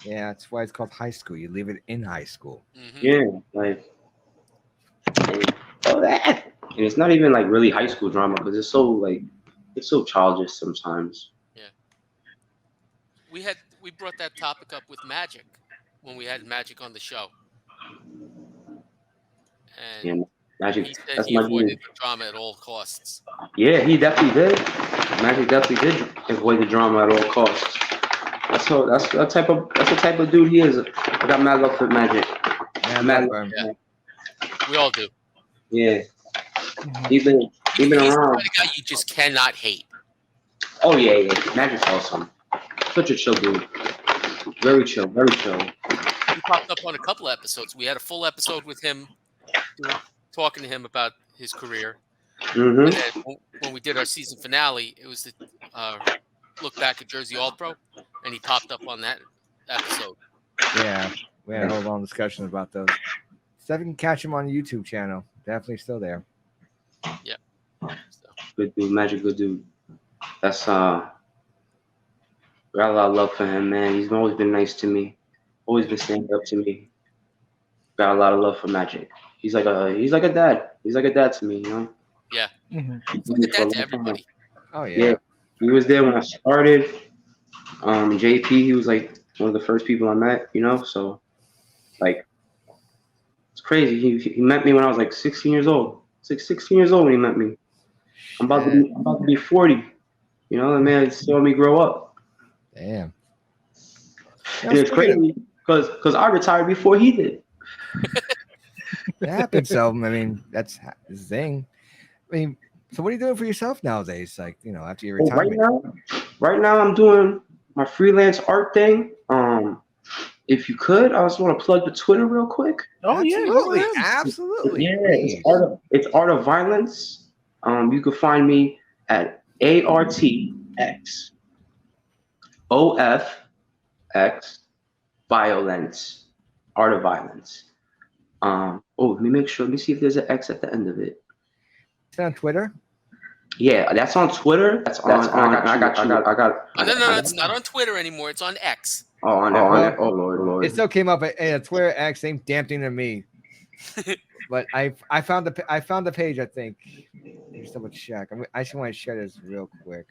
Yeah, that's why it's called high school. You leave it in high school. Yeah, like all that. And it's not even like really high school drama because it's so childish sometimes. Yeah. We brought that topic up with Magic when we had Magic on the show. And Yeah, Magic. he said That's he my avoided dude. the drama at all costs. Yeah, he definitely did. Magic definitely did avoid the drama at all costs. That's the type of dude he is. I got mad love for Magic. Mad love. Yeah. We all do. Yeah. He's been He's around. the kind of guy you just cannot hate. Oh yeah. Magic's awesome. Such a chill dude. Very chill. He popped up on a couple of episodes. We had a full episode with him, talking to him about his career. Mm-hmm. And then when we did our season finale, it was the look back at Jersey All Pro, and he popped up on that episode. Yeah, we had a whole long discussion about those. So if you can catch him on the YouTube channel, definitely still there. Yeah. So. Good dude, Magic, good dude. That's got a lot of love for him, man. He's always been nice to me. Always been standing up to me. Got a lot of love for Magic. He's like a dad. He's like a dad to me, Yeah. Mm-hmm. He's like a dad to everybody. Oh yeah. He was there when I started. JP, he was like one of the first people I met, so like it's crazy. He met me when I was like 16 years old. It's like 16 years old when he met me. I'm about to be 40. The man saw me grow up. Damn. And it's crazy because I retired before he did. It happens. So I mean, that's the thing. I mean, so what are you doing for yourself nowadays? Like, after your retirement. Right now I'm doing my freelance art thing. If you could, I just want to plug the Twitter real quick. Oh Absolutely. Yeah, it's Art of Violence. You can find me at ARTX OFX Violence. Art of Violence. Let me see if there's an X at the end of it. It's on Twitter. Yeah, that's on Twitter. I got you. No, it's not on Twitter anymore. It's on X. Oh, Lord. It still came up at Twitter X, same damn thing to me. But I found the page. I think. Just double check. I just want to share this real quick.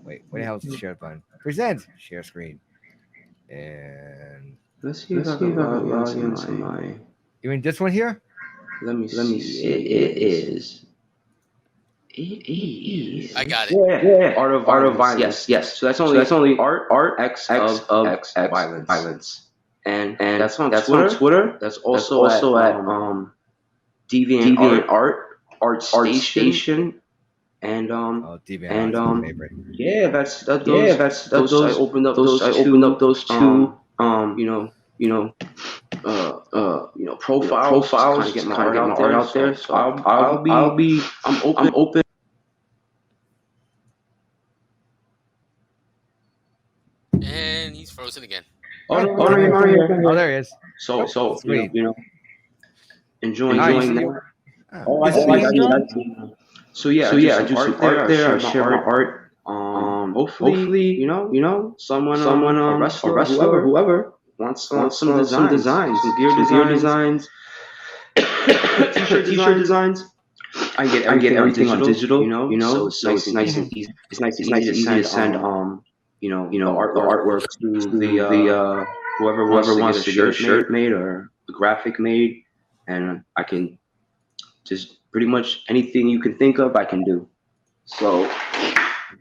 Wait, what the hell is the share button? Present share screen. And let's see if I can log into my. You mean this one here? Let me see. It is. I got it. Yeah. Art of Violence. Yes. So that's only Art X of Violence. And that's on Twitter. That's also at Deviant Art Station. And DeviantArt favorite. Yeah, that's those. I opened up those two. Profiles to get my art out there. So I'm open. And he's frozen again. There he is. So Sweet. enjoying that. So I do some art there. I share my art. Hopefully, someone, a wrestler, whoever wants some designs, some gear designs, t-shirt designs. I get everything on digital. So it's nice and easy. It's nice to send artwork to the whoever wants to get a shirt made or a graphic made, and I can just pretty much anything you can think of, I can do. So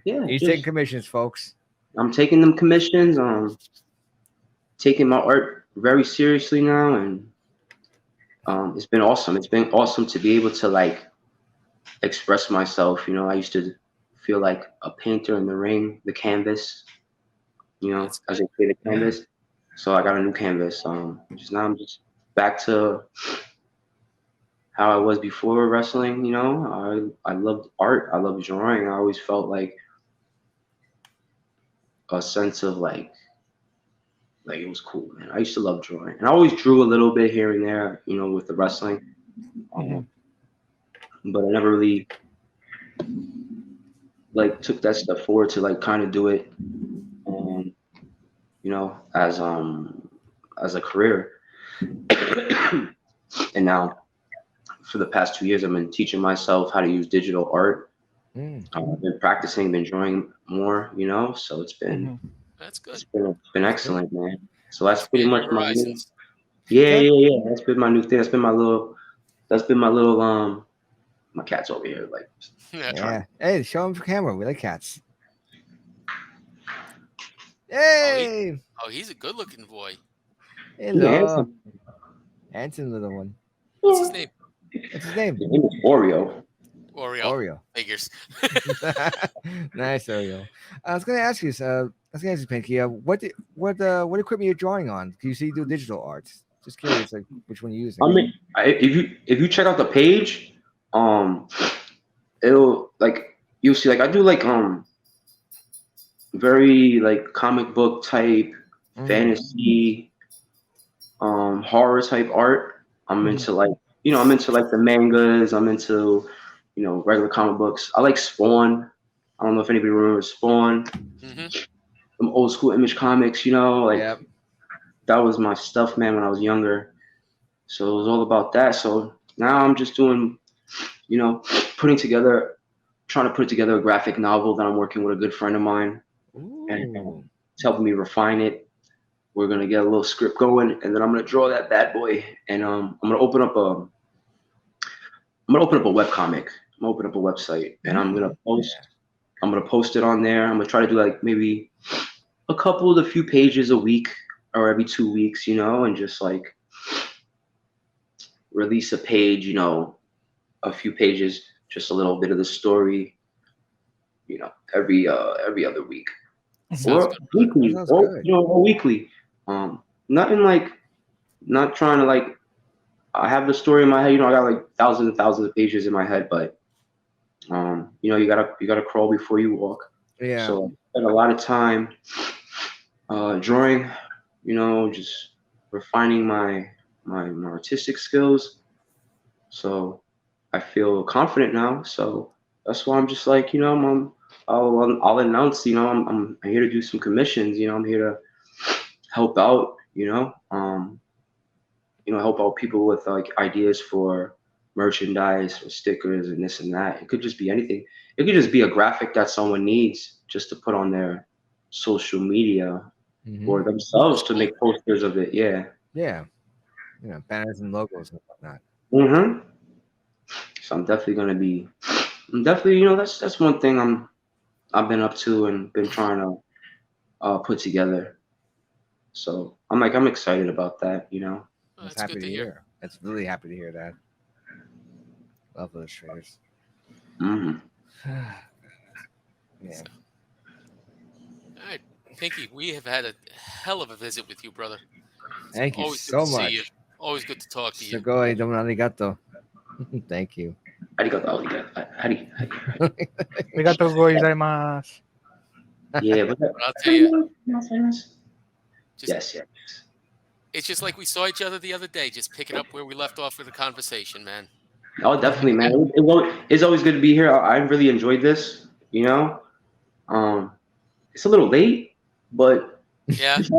yeah, he's taking commissions, folks. I'm taking them commissions. Taking my art very seriously now, and it's been awesome. It's been awesome to be able to like express myself. I used to feel like a painter in the ring, the canvas, That's as good. they say, the canvas. So I got a new canvas. Just now I'm just back to how I was before wrestling. I loved art. I loved drawing. I always felt like a sense of like it was cool, man. I used to love drawing, and I always drew a little bit here and there, with the wrestling. But I never really took that step forward to kind of do it, as a career. And now, for the past 2 years, I've been teaching myself how to use digital art. I've been practicing, been drawing more, so it's been That's good. it's been excellent, man. So that's pretty Expand much your my new, horizons. yeah. That's been my new thing. That's been my little my cat's over here Yeah. Hey, show him for camera. We like cats. Oh, Hey. he's a good-looking boy. Hello. Handsome little one. What's his name? What's his name? His name is Oreo. Oreo. Figures. Nice, Oreo. I was gonna ask you, Pinky. What equipment you're drawing on? You see, you do digital art. Just curious, which one you're using. I mean, if you check out the page, it'll you'll see I do very comic book type, fantasy, horror type art. I'm into I'm into the mangas. I'm into regular comic books. I like Spawn. I don't know if anybody remembers Spawn. Some old school Image comics. Yep. That was my stuff, man, when I was younger. So it was all about that. So now I'm just doing, trying to put together a graphic novel that I'm working with a good friend of mine. And it's helping me refine it. We're gonna get a little script going, and then I'm gonna draw that bad boy. And I'm gonna open up a webcomic. I'm gonna open up a website, and I'm gonna post it on there. I'm gonna try to do maybe a few pages a week or every 2 weeks, and just release a page, a few pages, just a little bit of the story, every other week. Or weekly, or weekly. Nothing not trying to I have the story in my head, I got thousands and thousands of pages in my head, but you gotta crawl before you walk. Yeah. So I spent a lot of time drawing, just refining my artistic skills. So I feel confident now. So that's why I'm just I'll announce, I'm here to do some commissions, I'm here to help out, help out people with ideas for merchandise or stickers and this and that. It could just be anything. It could just be a graphic that someone needs just to put on their social media or themselves to make posters of it. Yeah. Yeah. Banners and logos and whatnot. So I'm definitely that's one thing I've been up to and been trying to put together. So I'm excited about that, That's happy to hear. That's really happy to hear that. Love illustrators. Yeah. All right, Pinky, we have had a hell of a visit with you, brother. Thank you Always so good to see much. you. Always good to talk to you. Sugoi domo arigato. Thank you. Arigato. Arigatou gozaimasu. Yeah, but I'll tell you. Yes. It's just like we saw each other the other day, just picking up where we left off with the conversation, man. Oh, definitely, man. It's always good to be here. I really enjoyed this. It's a little late, but yeah, it's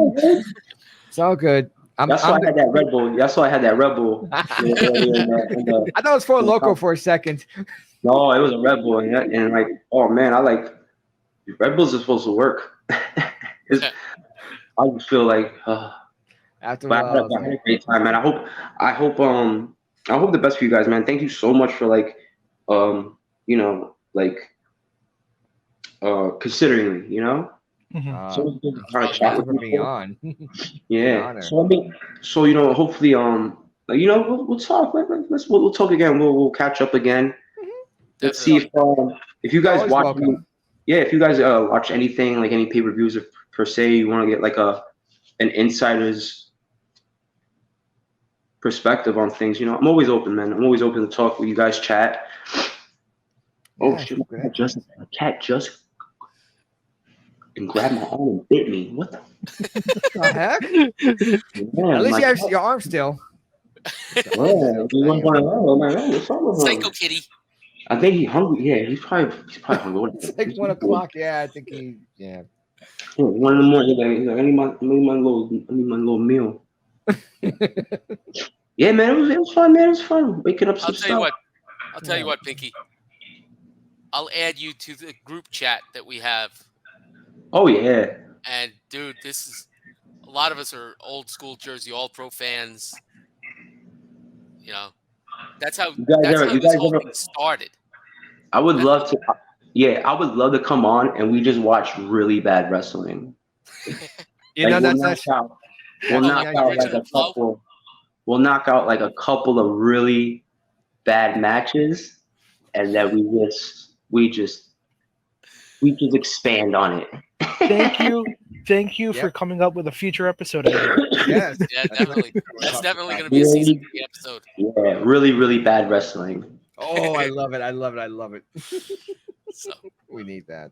all good. That's why I had that Red Bull. I thought it was for a loco for a second. No, it was a Red Bull, and oh man, Red Bulls are supposed to work. I just feel After I had a great time, man. I hope the best for you guys, man. Thank you so much for considering me, So chat with being on. Yeah. So hopefully we'll talk. We'll talk again. We'll catch up again. Let's see if you guys watch me. yeah, if you guys watch anything like any pay-per-views per se, you want to get like an insider's perspective on things, I'm always open, man. I'm always open to talk with you guys, chat. Oh Yeah, shoot! good. My cat just and grabbed my arm and bit me. What the? The heck? Man, At least my you have cat- your arm still. Yeah, he went on around. I'm like, oh, what's wrong with him? Psycho Kitty. I think he's hungry. Yeah, he's probably hungry. What- It's like 1:00. Yeah, I think he. Yeah. Yeah, 1 in the morning. He's like, I need my little meal. Yeah, man, it was fun, man. It was fun. Waking up some I'll tell you stuff. what. I'll tell you what, Pinky. I'll add you to the group chat that we have. Oh yeah. And dude, this is a lot of us are old school Jersey All Pro fans. You know, that's how You guys this whole ever- thing started. I would love to. Yeah, I would love to come on and we just watch really bad wrestling. You know, Like, that's we'll knock yeah, out you like original a couple. We'll knock out like a couple of really bad matches, and then we just expand on it. Thank you for coming up with a future episode idea. Yes. Yeah, definitely. That's definitely going to be a season 3 episode. Yeah, really, really bad wrestling. Oh, I love it. I love it. I love it. So We need that.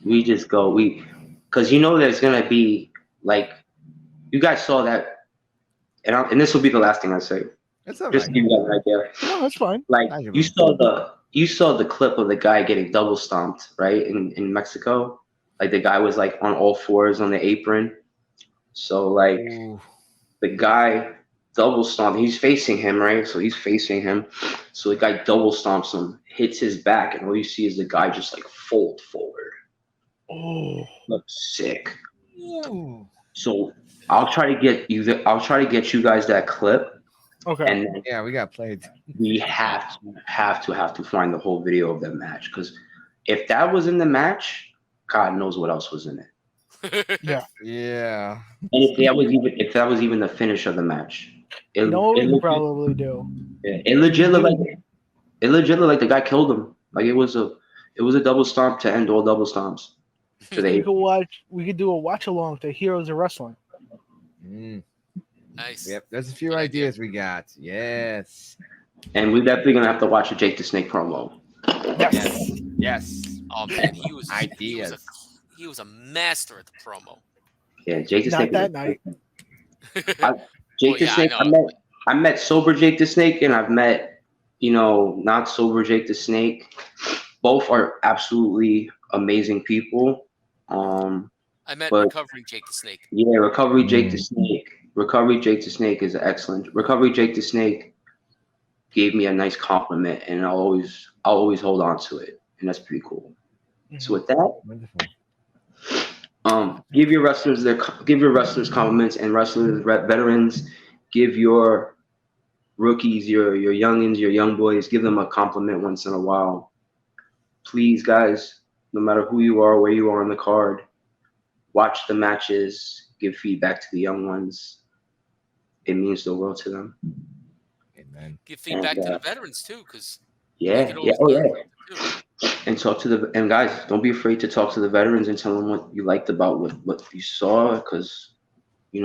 We just go because there's gonna be like you guys saw that, and this will be the last thing I say. That's all Just right. to give you guys an idea. No, that's fine. Like Thank you, you saw the clip of the guy getting double stomped, right, in Mexico. Like the guy was like on all fours on the apron. So like Ooh. the guy double stomped. He's facing him, right? So he's facing him. So the guy double stomps him, hits his back, and all you see is the guy just like fold forward. Oh, Looks sick. Ooh. So I'll try to get you guys that clip, okay. and then Yeah, we got played. we have to find the whole video of that match, because if that was in the match, God knows what else was in it. Yeah. Yeah. And if that was even the finish of the match, You know what we legit- probably do? it legit looked like the guy killed him. Like it was a double stomp to end all double stomps. We could do a watch along to Heroes of Wrestling. Mm. nice. Yep. There's a few Good idea. ideas we got. Yes. And we're definitely gonna have to watch a Jake the Snake promo. Yes. Yes. Oh man, he was Ideas. he was a master at the promo. Yeah, Jake the Not Snake. that night. Jake the Snake. I met sober Jake the Snake, and I've met, not sober Jake the Snake. Both are absolutely amazing people. I met But- recovering Jake the Snake. Yeah, Recovery Jake the Snake. Recovery Jake the Snake is excellent. Recovery Jake the Snake gave me a nice compliment, and I'll always hold on to it, and that's pretty cool. So with that, Wonderful. give your wrestlers compliments, and veterans, give your rookies, your youngins, your young boys, give them a compliment once in a while. Please, guys, no matter who you are, where you are on the card, watch the matches, give feedback to the young ones. It means the world to them. Amen. Give feedback to the veterans too, because Yeah. And talk to and guys, don't be afraid to talk to the veterans and tell them what you liked about what you saw, because you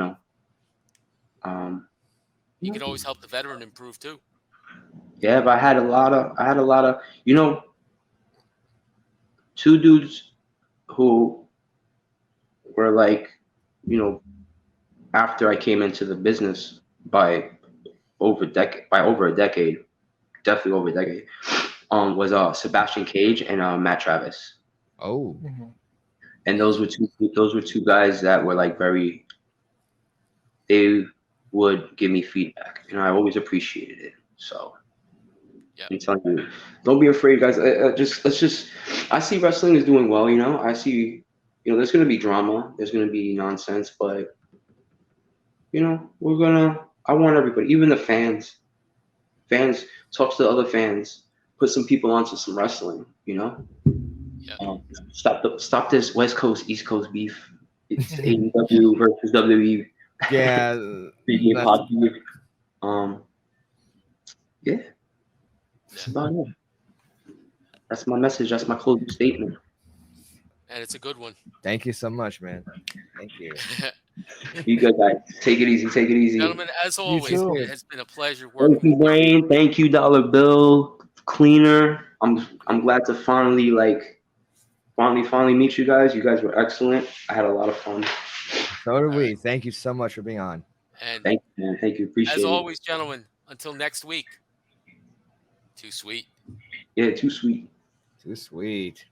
can always help the veteran improve too. Yeah, but I had a lot of two dudes who were like, after I came into the business by over a decade, definitely over a decade, was Sebastian Cage and Matt Travis. Oh. And those were two guys that were like they would give me feedback, and I always appreciated it. So I'm telling you, don't be afraid, guys. I see wrestling is doing well. I see, there's gonna be drama, there's gonna be nonsense, but I want everybody, even the fans, talk to the other fans, put some people onto some wrestling. Stop this West Coast East Coast beef. It's AEW versus WWE. Yeah. That's about it. That's my message. That's my closing statement. And it's a good one. Thank you so much, man. Thank you. You good guys. Take it easy. Take it easy. Gentlemen, as always, too. it has been a pleasure working Thank you, with you. Brain. Thank you, Dollar Bill Cleaner. I'm glad to finally meet you guys. You guys were excellent. I had a lot of fun. So do we. Thank you so much for being on. And Thank you, man. Thank you. Appreciate as it. always, gentlemen, until next week, too sweet. Yeah, too sweet. Too sweet.